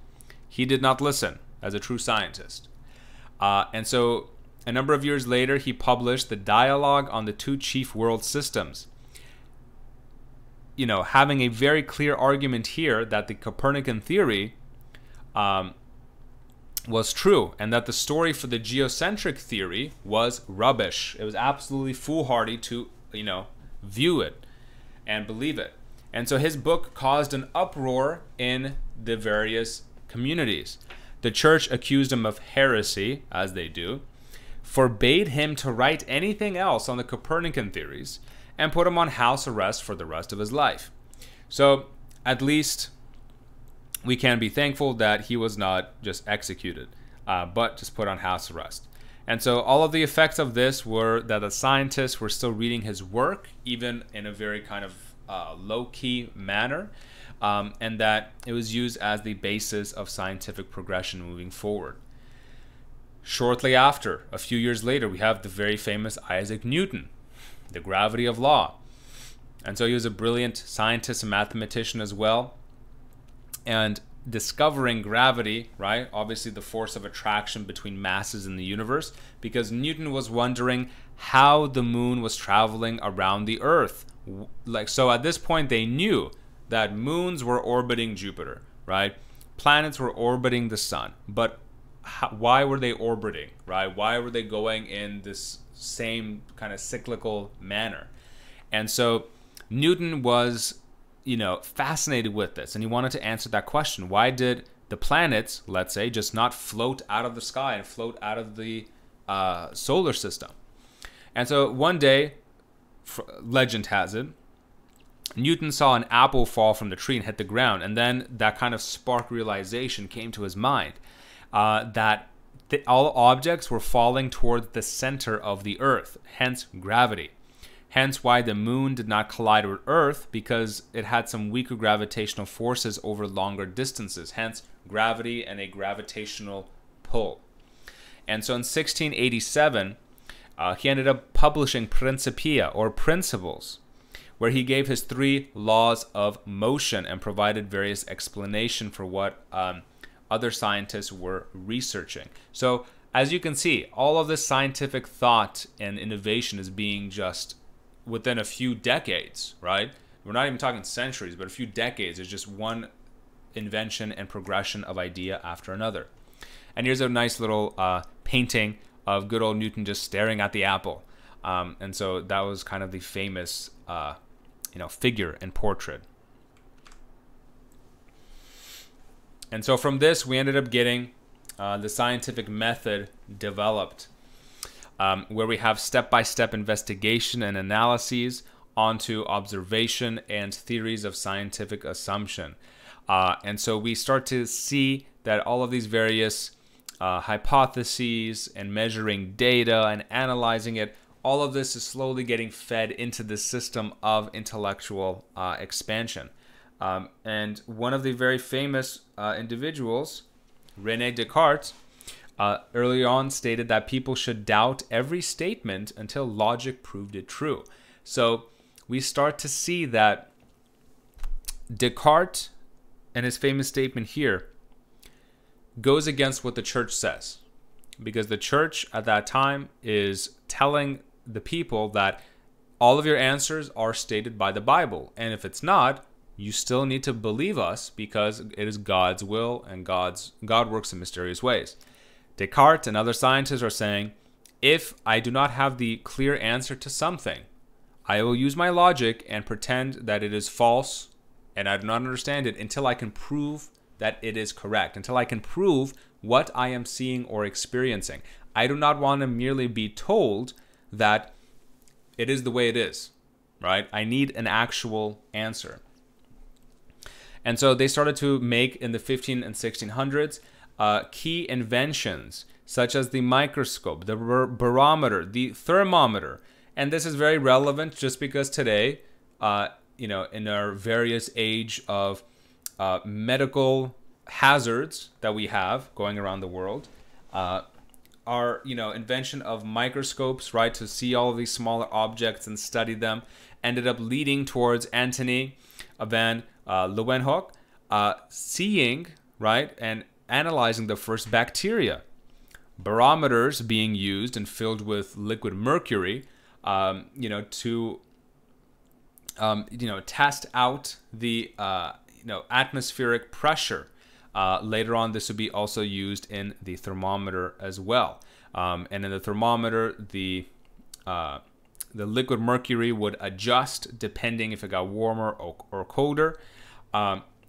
He did not listen as a true scientist. And so a number of years later, he published the Dialogue on the Two Chief World Systems, having a very clear argument here that the Copernican theory was true and that the story for the geocentric theory was rubbish. It was absolutely foolhardy to, view it and believe it. And so his book caused an uproar in the various communities. The church accused him of heresy, as they do, forbade him to write anything else on the Copernican theories, and put him on house arrest for the rest of his life. So at least we can be thankful that he was not just executed, but just put on house arrest. And so all of the effects of this were that the scientists were still reading his work, even in a very kind of low-key manner, and that it was used as the basis of scientific progression moving forward. Shortly after, a few years later, we have the very famous Isaac Newton, the gravity of law. And so he was a brilliant scientist and mathematician as well. And discovering gravity, right? Obviously the force of attraction between masses in the universe, because Newton was wondering how the moon was traveling around the Earth. So at this point they knew that moons were orbiting Jupiter, right? Planets were orbiting the sun, but why were they orbiting, right? Why were they going in this same kind of cyclical manner? And so Newton was, fascinated with this, and he wanted to answer that question. Why did the planets, let's say, just not float out of the sky and float out of the solar system? And so one day, legend has it, Newton saw an apple fall from the tree and hit the ground, and then that kind of spark realization came to his mind that all objects were falling toward the center of the Earth, hence gravity. Hence why the moon did not collide with Earth, because it had some weaker gravitational forces over longer distances, hence gravity and a gravitational pull. And so in 1687, he ended up publishing Principia, or Principles, where he gave his 3 laws of motion and provided various explanations for what other scientists were researching. So as you can see, all of this scientific thought and innovation is being just within a few decades, right? We're not even talking centuries, but a few decades. It's just one invention and progression of idea after another. And here's a nice little painting of good old Newton just staring at the apple. And so that was kind of the famous figure and portrait. And so from this, we ended up getting the scientific method developed, where we have step-by-step investigation and analyses onto observation and theories of scientific assumption. And so we start to see that all of these various hypotheses and measuring data and analyzing it, all of this is slowly getting fed into the system of intellectual expansion. And one of the very famous individuals, René Descartes, early on stated that people should doubt every statement until logic proved it true. So we start to see that Descartes and his famous statement here goes against what the church says, because the church at that time is telling the people that all of your answers are stated by the Bible, and if it's not, you still need to believe us because it is God's will and God works in mysterious ways. Descartes and other scientists are saying, if I do not have the clear answer to something, I will use my logic and pretend that it is false and I do not understand it until I can prove that it is correct, until I can prove what I am seeing or experiencing. I do not want to merely be told that it is the way it is, right? I need an actual answer. And so they started to make, in the 15 and 1600s, key inventions such as the microscope, the barometer, the thermometer. And this is very relevant just because today, in our various age of medical hazards that we have going around the world, our invention of microscopes, right, to see all of these smaller objects and study them, ended up leading towards Antony van Leeuwenhoek seeing, right, and analyzing the first bacteria. Barometers being used and filled with liquid mercury, to test out the atmospheric pressure. Later on, this would be also used in the thermometer as well. And in the thermometer, the liquid mercury would adjust depending if it got warmer or colder.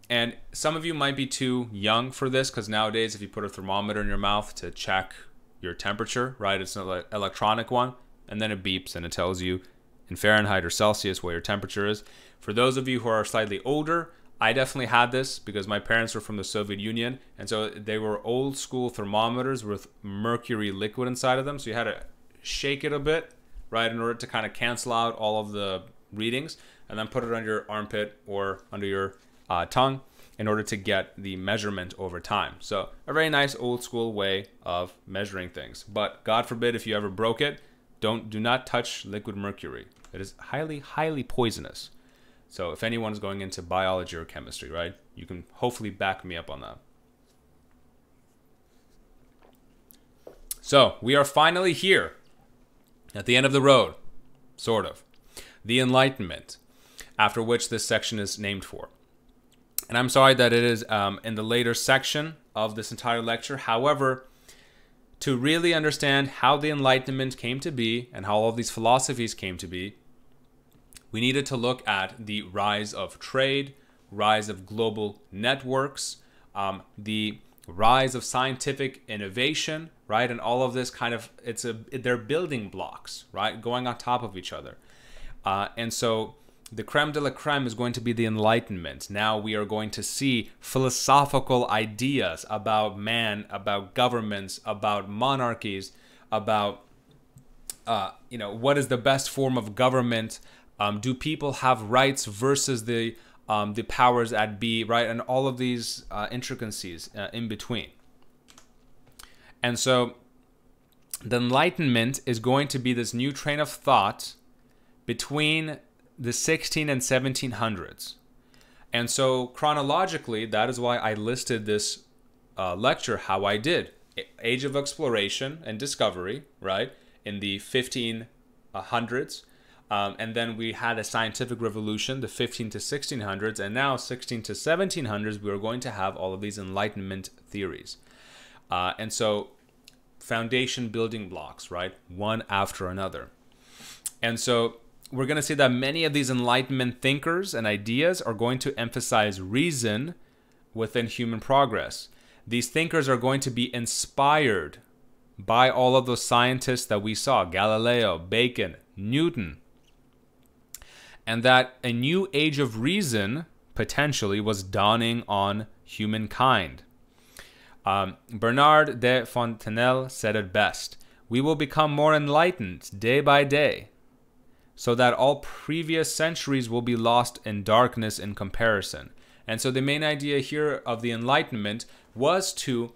And some of you might be too young for this, because nowadays if you put a thermometer in your mouth to check your temperature, right, it's an electronic one, and then it beeps and it tells you in Fahrenheit or Celsius what your temperature is. For those of you who are slightly older, I definitely had this because my parents were from the Soviet Union, and so they were old school thermometers with mercury liquid inside of them, so you had to shake it a bit, right, in order to kind of cancel out all of the readings, and then put it under your armpit or under your tongue in order to get the measurement over time. So a very nice old school way of measuring things. But God forbid if you ever broke it, do not touch liquid mercury. It is highly, highly poisonous. So if anyone's going into biology or chemistry, right, you can hopefully back me up on that. So we are finally here at the end of the road, sort of. The Enlightenment, after which this section is named for. And I'm sorry that it is in the later section of this entire lecture. However, to really understand how the Enlightenment came to be and how all of these philosophies came to be, We needed to look at the rise of trade, rise of global networks, the rise of scientific innovation, right? And all of this kind of, they're building blocks, right? Going on top of each other. And so the creme de la creme is going to be the Enlightenment. Now we are going to see philosophical ideas about man, about governments, about monarchies, about, what is the best form of government? Do people have rights versus the powers that be, right? And all of these intricacies in between. And so the Enlightenment is going to be this new train of thought between the 16 and 1700s. And so chronologically, that is why I listed this lecture how I did. Age of exploration and discovery, right? In the 1500s. And then we had a scientific revolution, the 15 to 1600s, and now 16 to 1700s, we are going to have all of these Enlightenment theories. And so foundation building blocks, right? One after another. And so we're going to see that many of these Enlightenment thinkers and ideas are going to emphasize reason within human progress. These thinkers are going to be inspired by all of those scientists that we saw, Galileo, Bacon, Newton, and that a new age of reason potentially was dawning on humankind. Bernard de Fontenelle said it best: "We will become more enlightened day by day, so that all previous centuries will be lost in darkness in comparison." And so the main idea here of the Enlightenment was to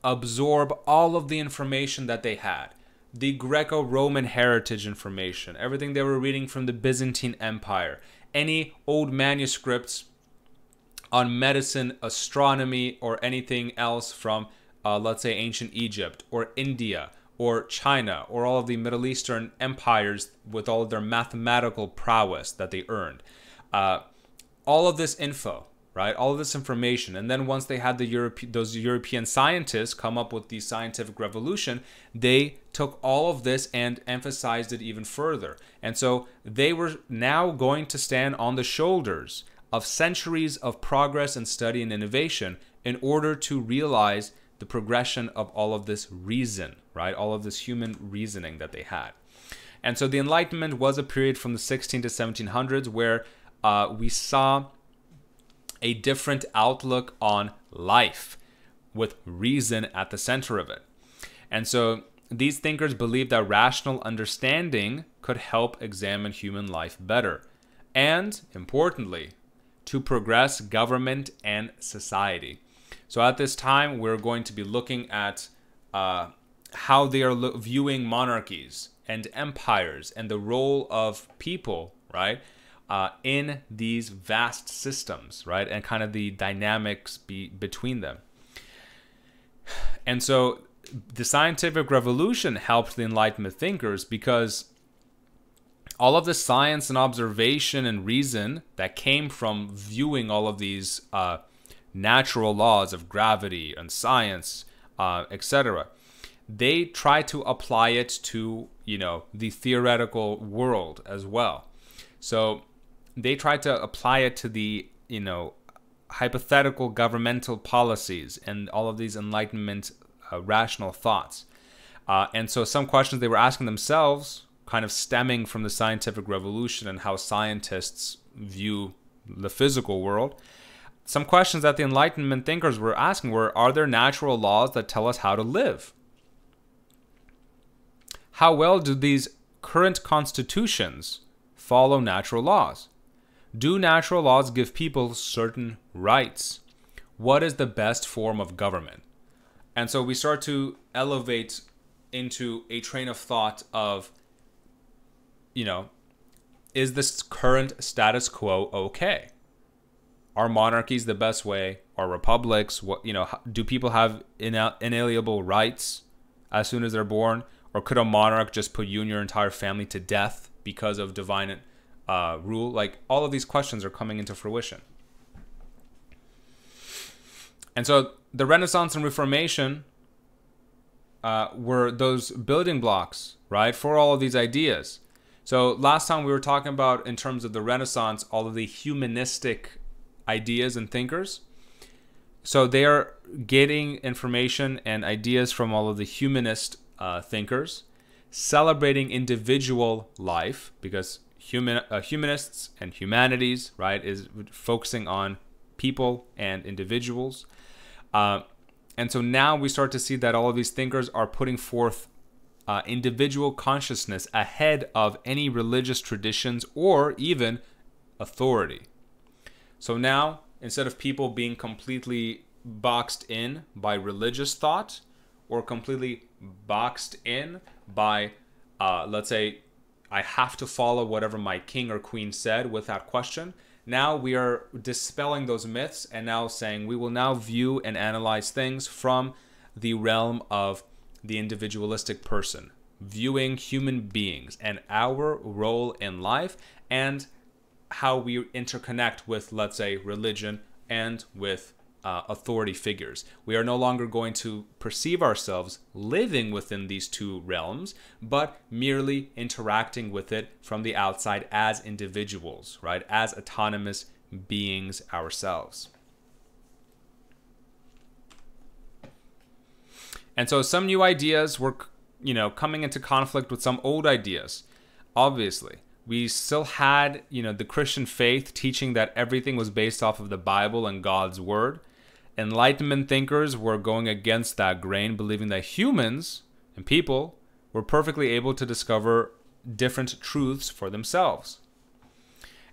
absorb all of the information that they had. The Greco-Roman heritage information, everything they were reading from the Byzantine Empire, any old manuscripts on medicine, astronomy, or anything else from, let's say, ancient Egypt or India or China or all of the Middle Eastern empires with all of their mathematical prowess that they earned. All of this info, right? All of this information. And then once they had those European scientists come up with the scientific revolution, they took all of this and emphasized it even further. And so they were now going to stand on the shoulders of centuries of progress and study and innovation in order to realize the progression of all of this reason, right? All of this human reasoning that they had. And so the Enlightenment was a period from the 16 to 1700s where we saw a different outlook on life with reason at the center of it. And so these thinkers believed that rational understanding could help examine human life better. And, importantly, to progress government and society. So at this time, we're going to be looking at how they are viewing monarchies and empires and the role of people, right? In these vast systems, right? And kind of the dynamics between them. And so the scientific revolution helped the Enlightenment thinkers because all of the science and observation and reason that came from viewing all of these natural laws of gravity and science, etc., they tried to apply it to, the theoretical world as well. So they tried to apply it to the, hypothetical governmental policies and all of these Enlightenment rational thoughts. And so some questions they were asking themselves, kind of stemming from the scientific revolution and how scientists view the physical world. Some questions that the Enlightenment thinkers were asking were, are there natural laws that tell us how to live? How well do these current constitutions follow natural laws? Do natural laws give people certain rights? What is the best form of government? And so we start to elevate into a train of thought of, is this current status quo okay? Are monarchies the best way? Are republics? Do people have inalienable rights as soon as they're born? Or could a monarch just put you and your entire family to death because of divine rule? Like, all of these questions are coming into fruition. And so the Renaissance and Reformation were those building blocks, right, for all of these ideas. So last time we were talking about, in terms of the Renaissance, all of the humanistic ideas and thinkers. So they are getting information and ideas from all of the humanist thinkers, celebrating individual life, because humanists and humanities, right, is focusing on people and individuals. And so now we start to see that all of these thinkers are putting forth individual consciousness ahead of any religious traditions or even authority. So now, instead of people being completely boxed in by religious thought or completely boxed in by, let's say, I have to follow whatever my king or queen said without question, now we are dispelling those myths and now saying we will now view and analyze things from the realm of the individualistic person, viewing human beings and our role in life and how we interconnect with, let's say, religion and with authority figures. We are no longer going to perceive ourselves living within these two realms, but merely interacting with it from the outside as individuals, right? As autonomous beings ourselves. And so some new ideas were, coming into conflict with some old ideas. Obviously, we still had, the Christian faith teaching that everything was based off of the Bible and God's word. Enlightenment thinkers were going against that grain, believing that humans and people were perfectly able to discover different truths for themselves.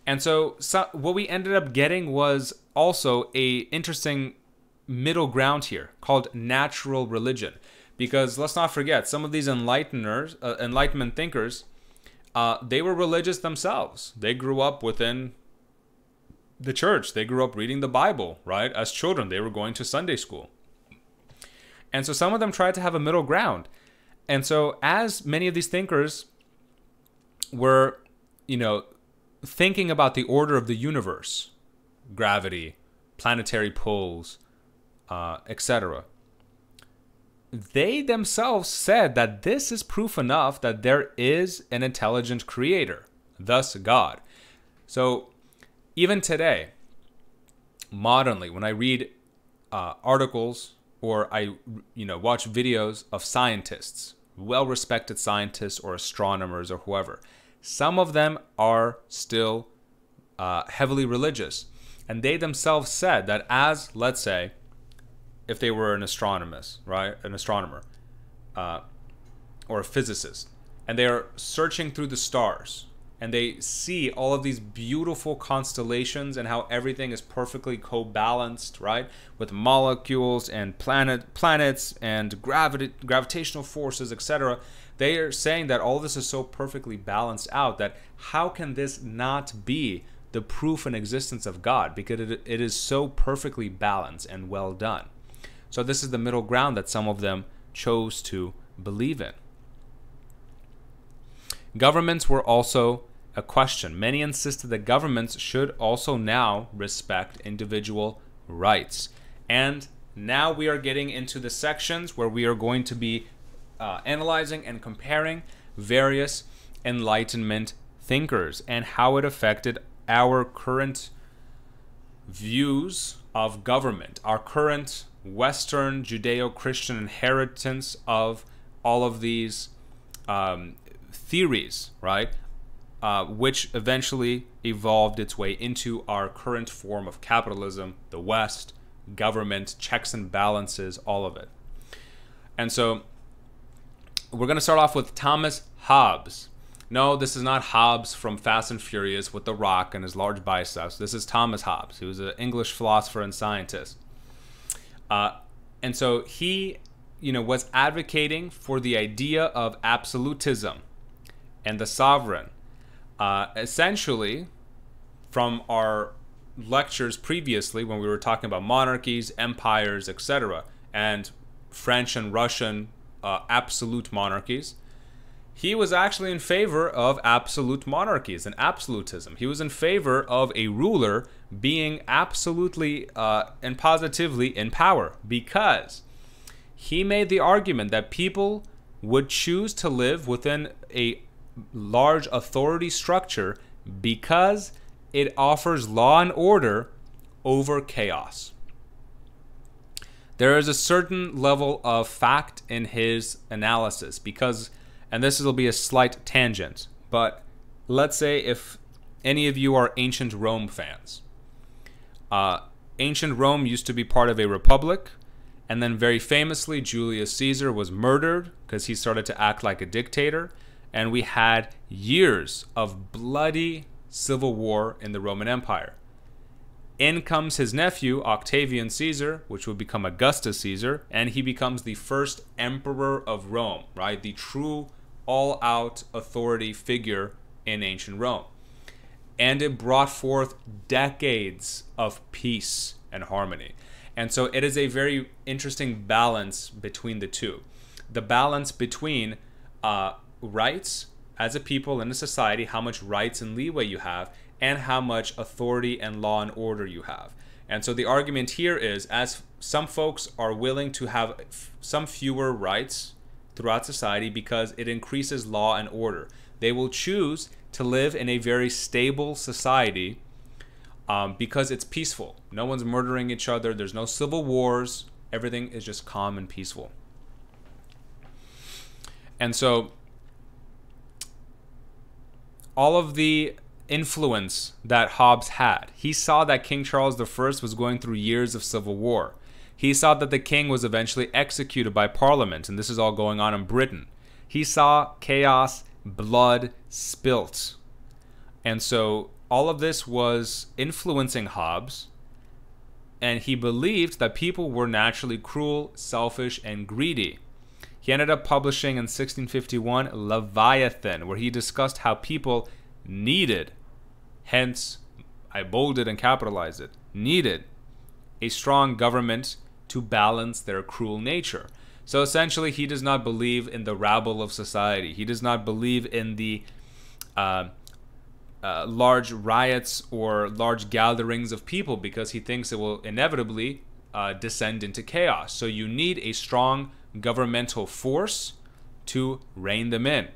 And so what we ended up getting was also a interesting middle ground here called natural religion. Because let's not forget, some of these Enlightenment thinkers, they were religious themselves. They grew up within the church. They grew up reading the Bible, right? As children, they were going to Sunday school. And so some of them tried to have a middle ground. And so as many of these thinkers were, thinking about the order of the universe, gravity, planetary pulls, etc., they themselves said that this is proof enough that there is an intelligent creator, thus God. So even today, modernly, when I read articles or I watch videos of scientists, well-respected scientists or astronomers or whoever, some of them are still heavily religious. And they themselves said that as, let's say, if they were an astronomist, right? An astronomer or a physicist, and they are searching through the stars and they see all of these beautiful constellations and how everything is perfectly co-balanced, right? With molecules and planets and gravitational forces, etc. They are saying that all this is so perfectly balanced out that how can this not be the proof and existence of God? Because it is so perfectly balanced and well done. So this is the middle ground that some of them chose to believe in. Governments were also a question. Many insisted that governments should also now respect individual rights. And now we are getting into the sections where we are going to be analyzing and comparing various Enlightenment thinkers and how it affected our current views of government, our current Western Judeo-Christian inheritance of all of these theories, right? Which eventually evolved its way into our current form of capitalism, the West, government, checks and balances, all of it. And so we're going to start off with Thomas Hobbes. No, this is not Hobbes from Fast and Furious with The Rock and his large biceps. This is Thomas Hobbes, who was an English philosopher and scientist. And so he, was advocating for the idea of absolutism and the sovereign. Essentially, from our lectures previously, when we were talking about monarchies, empires, etc., and French and Russian absolute monarchies, he was actually in favor of absolute monarchies and absolutism. He was in favor of a ruler being absolutely and positively in power, because he made the argument that people would choose to live within a large authority structure because it offers law and order over chaos. There is a certain level of fact in his analysis because, and this will be a slight tangent, but let's say if any of you are ancient Rome fans. Ancient Rome used to be part of a republic, and then very famously Julius Caesar was murdered because he started to act like a dictator, and we had years of bloody civil war in the Roman Empire. In comes his nephew, Octavian Caesar, which would become Augustus Caesar, and he becomes the first emperor of Rome, right? The true all-out authority figure in ancient Rome. And it brought forth decades of peace and harmony. And so it is a very interesting balance between the two. The balance between rights as a people in a society, how much rights and leeway you have, and how much authority and law and order you have. And so the argument here is, as some folks are willing to have some fewer rights throughout society because it increases law and order, they will choose to live in a very stable society because it's peaceful. No one's murdering each other. There's no civil wars. Everything is just calm and peaceful. And so all of the influence that Hobbes had, he saw that King Charles I was going through years of civil war. He saw that the king was eventually executed by Parliament, and this is all going on in Britain. He saw chaos, blood spilt. And so all of this was influencing Hobbes, and he believed that people were naturally cruel, selfish, and greedy. He ended up publishing in 1651 Leviathan, where he discussed how people needed, hence I bolded and capitalized it, needed a strong government to balance their cruel nature. So essentially, he does not believe in the rabble of society. He does not believe in the large riots or large gatherings of people because he thinks it will inevitably descend into chaos. So you need a strong governmental force to rein them in.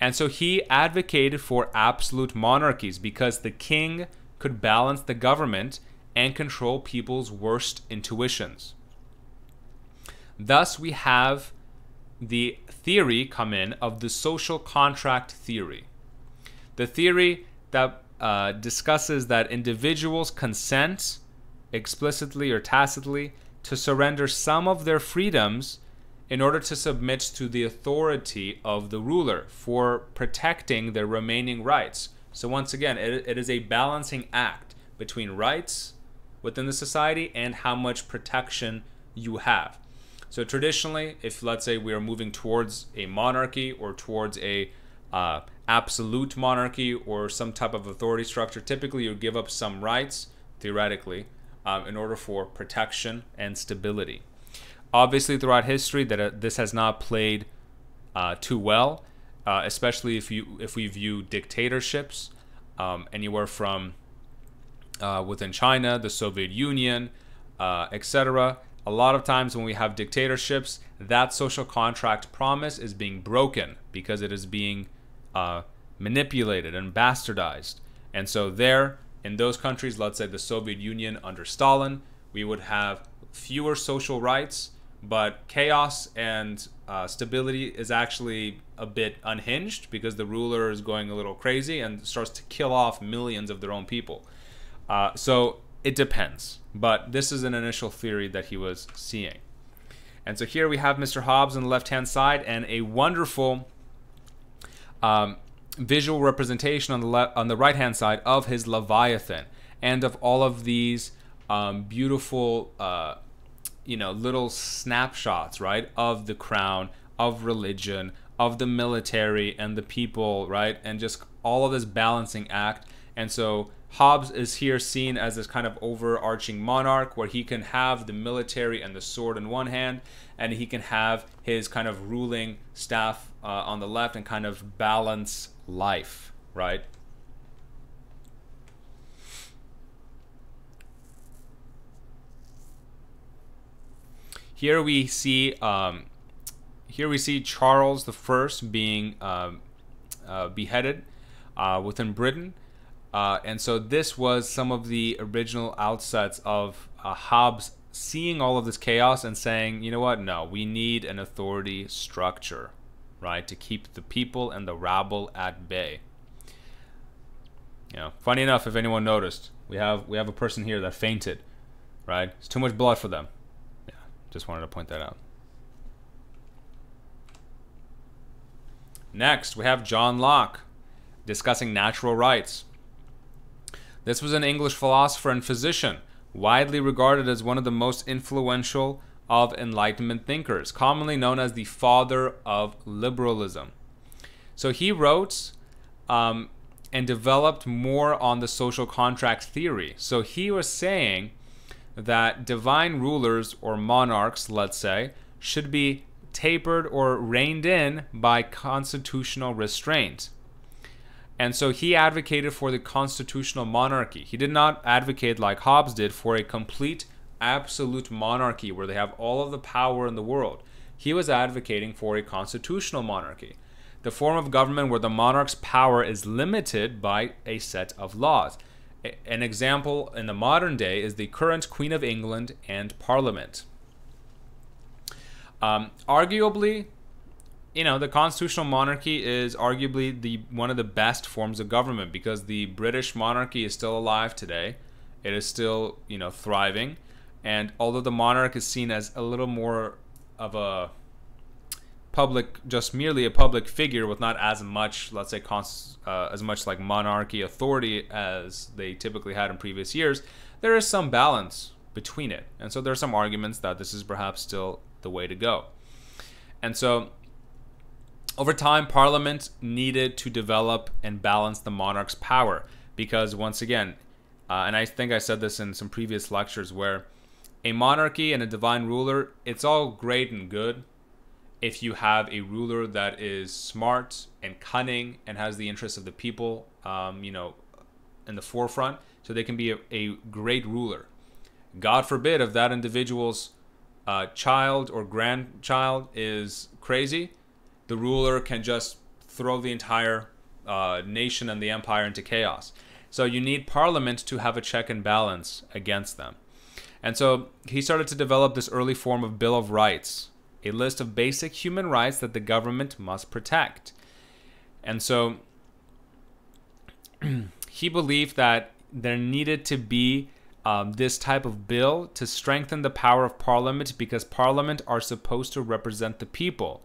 And so he advocated for absolute monarchies because the king could balance the government and control people's worst intuitions. Thus, we have the theory come in of the social contract theory. The theory that discusses that individuals consent, explicitly or tacitly, to surrender some of their freedoms in order to submit to the authority of the ruler for protecting their remaining rights. So once again, it is a balancing act between rights within the society and how much protection you have. So traditionally, if let's say we are moving towards a monarchy or towards a absolute monarchy or some type of authority structure, typically you give up some rights, theoretically, in order for protection and stability. Obviously, throughout history, this has not played too well, especially if we view dictatorships anywhere from within China, the Soviet Union, etc. A lot of times when we have dictatorships, that social contract promise is being broken because it is being manipulated and bastardized. And so there, in those countries, let's say the Soviet Union under Stalin, we would have fewer social rights, but chaos and stability is actually a bit unhinged because the ruler is going a little crazy and starts to kill off millions of their own people. So it depends, but this is an initial theory that he was seeing. And so here we have Mr. Hobbes on the left-hand side and a wonderful visual representation on the right-hand side of his Leviathan and of all of these beautiful little snapshots, right, of the crown, of religion, of the military and the people, right, and just all of this balancing act. And so Hobbes is here seen as this kind of overarching monarch where he can have the military and the sword in one hand, and he can have his kind of ruling staff on the left and kind of balance life, right? Here we see Charles I being beheaded within Britain. And so this was some of the original outsets of Hobbes seeing all of this chaos and saying, you know what, no, we need an authority structure, right, to keep the people and the rabble at bay. You know, funny enough, if anyone noticed, we have a person here that fainted, right? It's too much blood for them. Yeah, just wanted to point that out. Next, we have John Locke discussing natural rights. This was an English philosopher and physician, widely regarded as one of the most influential of Enlightenment thinkers, commonly known as the father of liberalism. So he wrote and developed more on the social contract theory. So he was saying that divine rulers or monarchs, let's say, should be tapered or reined in by constitutional restraint. And so he advocated for the constitutional monarchy. He did not advocate, like Hobbes did, for a complete absolute monarchy where they have all of the power in the world. He was advocating for a constitutional monarchy, the form of government where the monarch's power is limited by a set of laws. An example in the modern day is the current Queen of England and Parliament. Arguably, you know, the constitutional monarchy is arguably one of the best forms of government because the British monarchy is still alive today. It is still, you know, thriving. And although the monarch is seen as a little more of a public, just merely a public figure with not as much, let's say, as much like monarchy authority as they typically had in previous years, there is some balance between it. And so there are some arguments that this is perhaps still the way to go. And so over time, Parliament needed to develop and balance the monarch's power because, once again, and I think I said this in some previous lectures, where a monarchy and a divine ruler, it's all great and good if you have a ruler that is smart and cunning and has the interests of the people, you know, in the forefront, so they can be a great ruler. God forbid if that individual's child or grandchild is crazy, the ruler can just throw the entire nation and the empire into chaos. So you need Parliament to have a check and balance against them. And so he started to develop this early form of Bill of Rights, a list of basic human rights that the government must protect. And so he believed that there needed to be this type of bill to strengthen the power of Parliament because Parliament are supposed to represent the people.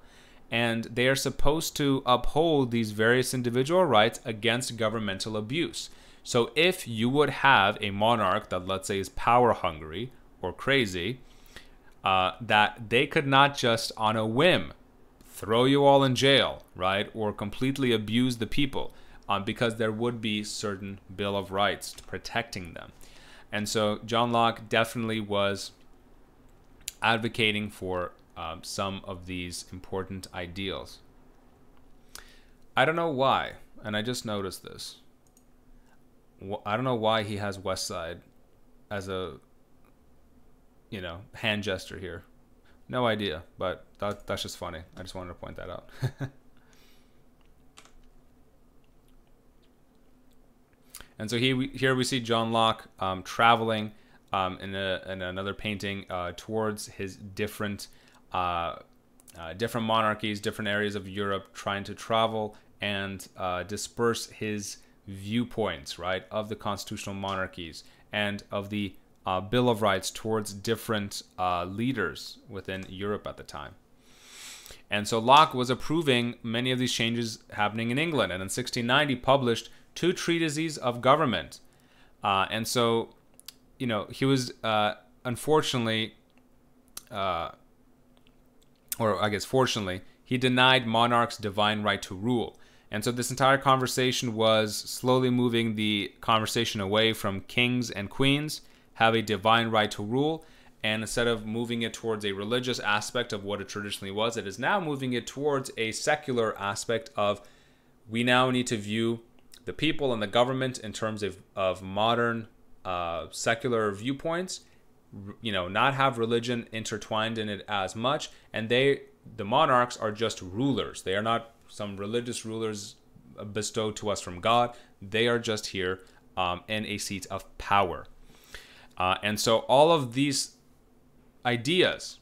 And they are supposed to uphold these various individual rights against governmental abuse. So if you would have a monarch that, let's say, is power hungry or crazy, that they could not just on a whim throw you all in jail, right? Or completely abuse the people because there would be certain Bill of Rights protecting them. And so John Locke definitely was advocating for some of these important ideals. I don't know why, and I just noticed this. I don't know why he has West Side as a, you know, hand gesture here. No idea, but that's just funny. I just wanted to point that out. And so here we see John Locke traveling in another painting towards his different monarchies, different areas of Europe, trying to travel and disperse his viewpoints, right, of the constitutional monarchies and of the Bill of Rights towards different leaders within Europe at the time. And so Locke was approving many of these changes happening in England, and in 1690 published 2 treatises of government. And so, you know, he was unfortunately, or I guess fortunately, he denied monarchs' divine right to rule. And so this entire conversation was slowly moving the conversation away from kings and queens have a divine right to rule, and instead of moving it towards a religious aspect of what it traditionally was, it is now moving it towards a secular aspect of we now need to view the people and the government in terms of modern secular viewpoints, you know, not have religion intertwined in it as much, and the monarchs are just rulers. They are not some religious rulers bestowed to us from God. They are just here in a seat of power. And so all of these ideas,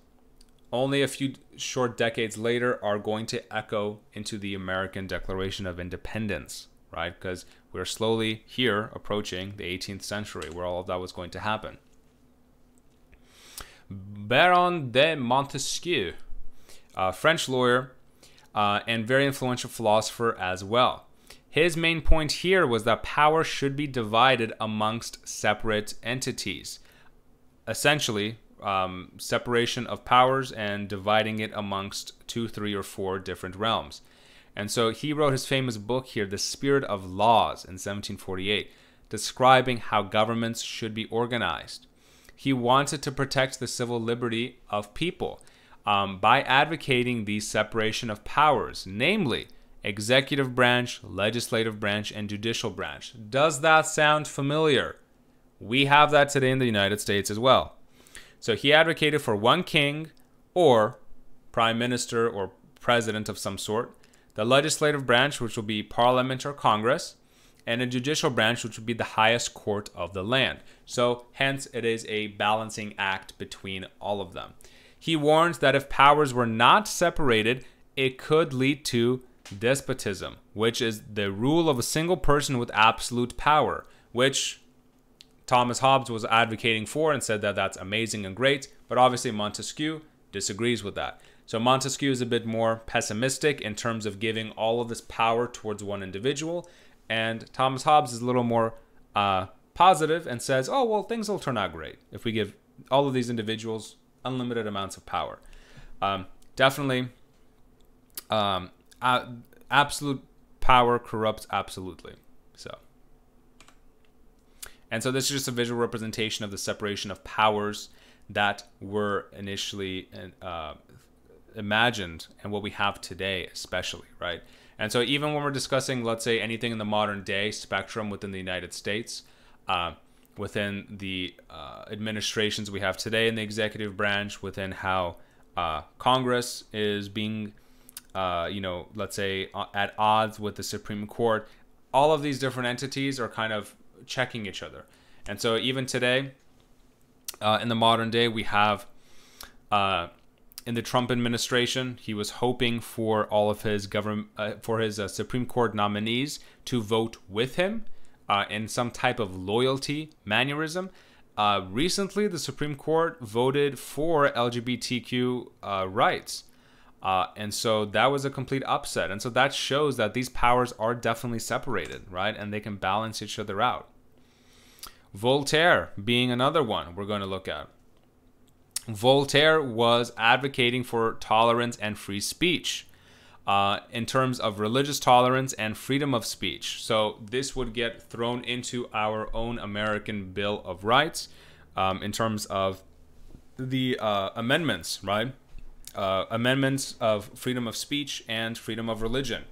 only a few short decades later, are going to echo into the American Declaration of Independence, right? Because we're slowly here approaching the 18th century where all of that was going to happen. Baron de Montesquieu, a French lawyer and very influential philosopher as well. His main point here was that power should be divided amongst separate entities. Essentially, separation of powers and dividing it amongst 2, 3, or 4 different realms. And so he wrote his famous book here, The Spirit of Laws, in 1748, describing how governments should be organized. He wanted to protect the civil liberty of people by advocating the separation of powers, namely executive branch, legislative branch, and judicial branch. Does that sound familiar? We have that today in the United States as well. So he advocated for one king or prime minister or president of some sort, the legislative branch, which will be parliament or Congress, and a judicial branch, which would be the highest court of the land. So hence it is a balancing act between all of them. He warned that if powers were not separated, it could lead to despotism, which is the rule of a single person with absolute power, which Thomas Hobbes was advocating for and said that that's amazing and great, but obviously Montesquieu disagrees with that. So Montesquieu is a bit more pessimistic in terms of giving all of this power towards one individual, and Thomas Hobbes is a little more positive and says, oh, well, things will turn out great if we give all of these individuals unlimited amounts of power. Definitely, absolute power corrupts absolutely. And so this is just a visual representation of the separation of powers that were initially imagined and what we have today especially, right? And so even when we're discussing, let's say, anything in the modern day spectrum within the United States, within the administrations we have today in the executive branch, within how Congress is being, let's say, at odds with the Supreme Court, all of these different entities are kind of checking each other. And so even today, in the modern day, we have in the Trump administration, he was hoping for all of his Supreme Court nominees to vote with him in some type of loyalty mannerism. Recently, the Supreme Court voted for LGBTQ rights. And so that was a complete upset. And so that shows that these powers are definitely separated, right? And they can balance each other out. Voltaire being another one we're going to look at. Voltaire was advocating for tolerance and free speech in terms of religious tolerance and freedom of speech. So this would get thrown into our own American Bill of Rights in terms of the amendments, right? Amendments of freedom of speech and freedom of religion.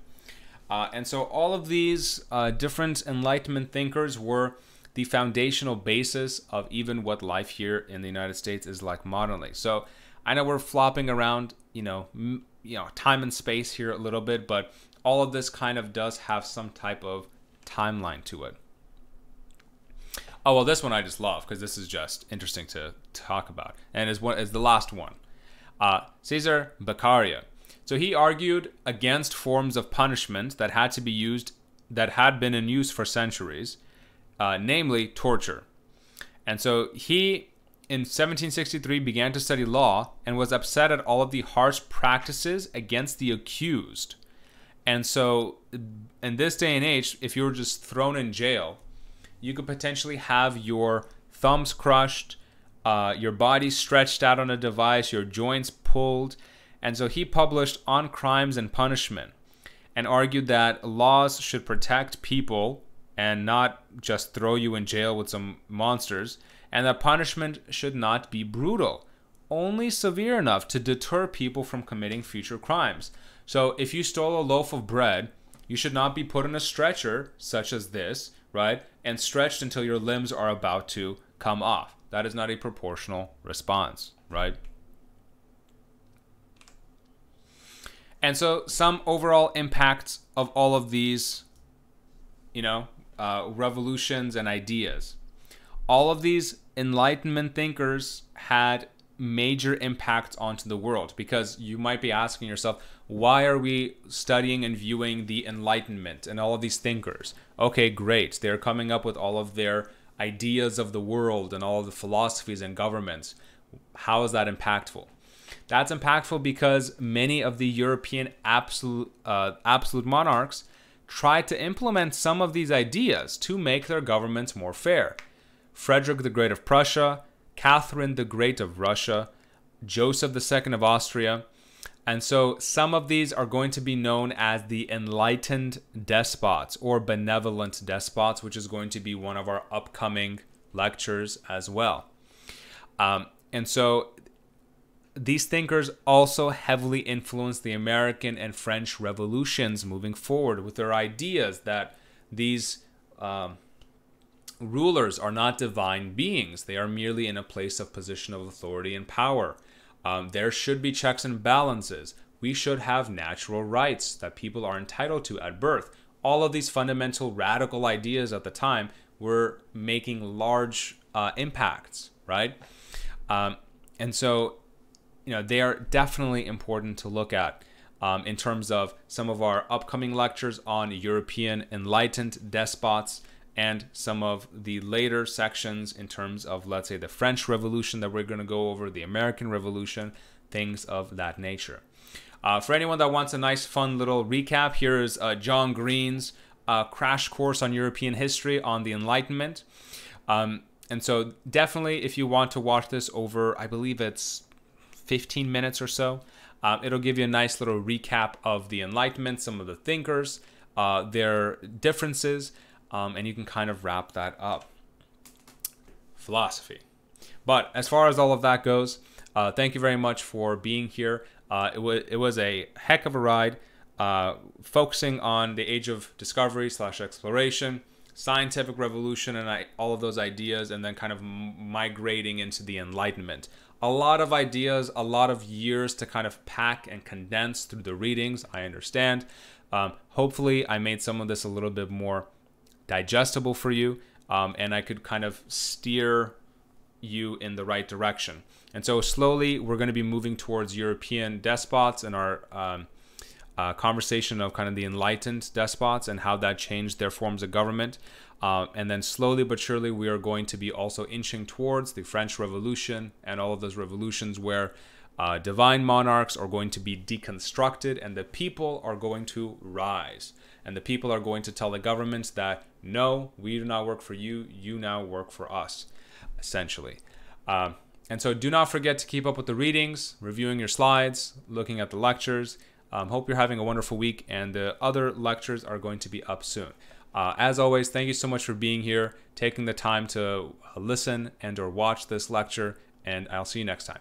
And so all of these different Enlightenment thinkers were the foundational basis of even what life here in the United States is like modernly. So I know we're flopping around, time and space here a little bit, but all of this kind of does have some type of timeline to it. Oh, well, this one I just love because this is just interesting to talk about, and is the last one. Cesar Beccaria. So he argued against forms of punishment that had been in use for centuries, namely torture. And so he, in 1763, began to study law and was upset at all of the harsh practices against the accused. And so in this day and age, if you were just thrown in jail, you could potentially have your thumbs crushed, your body stretched out on a device, your joints pulled. And so he published On Crimes and Punishment and argued that laws should protect people and not just throw you in jail with some monsters, and that punishment should not be brutal, only severe enough to deter people from committing future crimes. So if you stole a loaf of bread, you should not be put in a stretcher such as this, right, and stretched until your limbs are about to come off. That is not a proportional response, right? And so some overall impacts of all of these revolutions and ideas. All of these Enlightenment thinkers had major impact onto the world, because you might be asking yourself, why are we studying and viewing the Enlightenment and all of these thinkers? Okay, great. They're coming up with all of their ideas of the world and all of the philosophies and governments. How is that impactful? That's impactful because many of the European absolute monarchs tried to implement some of these ideas to make their governments more fair. Frederick the Great of Prussia, Catherine the Great of Russia, Joseph II of Austria. And so some of these are going to be known as the enlightened despots or benevolent despots, which is going to be one of our upcoming lectures as well. And so these thinkers also heavily influenced the American and French revolutions moving forward with their ideas that these rulers are not divine beings. They are merely in a place of position of authority and power. There should be checks and balances. We should have natural rights that people are entitled to at birth. All of these fundamental radical ideas at the time were making large impacts, right? And so, they are definitely important to look at in terms of some of our upcoming lectures on European enlightened despots, and some of the later sections in terms of, let's say, the French Revolution that we're going to go over, the American Revolution, things of that nature. For anyone that wants a nice, fun little recap, here's John Green's crash course on European history on the Enlightenment. And so definitely, if you want to watch this over, I believe it's 15 minutes or so, it'll give you a nice little recap of the Enlightenment, some of the thinkers, their differences, and you can kind of wrap that up. Philosophy. But as far as all of that goes, thank you very much for being here. It was a heck of a ride, focusing on the age of discovery / exploration, scientific revolution, and all of those ideas, and then kind of migrating into the Enlightenment. A lot of ideas, a lot of years to kind of pack and condense through the readings, I understand. Hopefully, I made some of this a little bit more digestible for you, and I could kind of steer you in the right direction. And so slowly we're going to be moving towards European despots in our conversation of kind of the enlightened despots and how that changed their forms of government. And then slowly but surely we are going to be also inching towards the French Revolution and all of those revolutions where divine monarchs are going to be deconstructed and the people are going to rise. And the people are going to tell the governments that, no, we do not work for you, you now work for us, essentially. And so do not forget to keep up with the readings, reviewing your slides, looking at the lectures. Hope you're having a wonderful week, and the other lectures are going to be up soon. As always, thank you so much for being here, taking the time to listen and or watch this lecture, and I'll see you next time.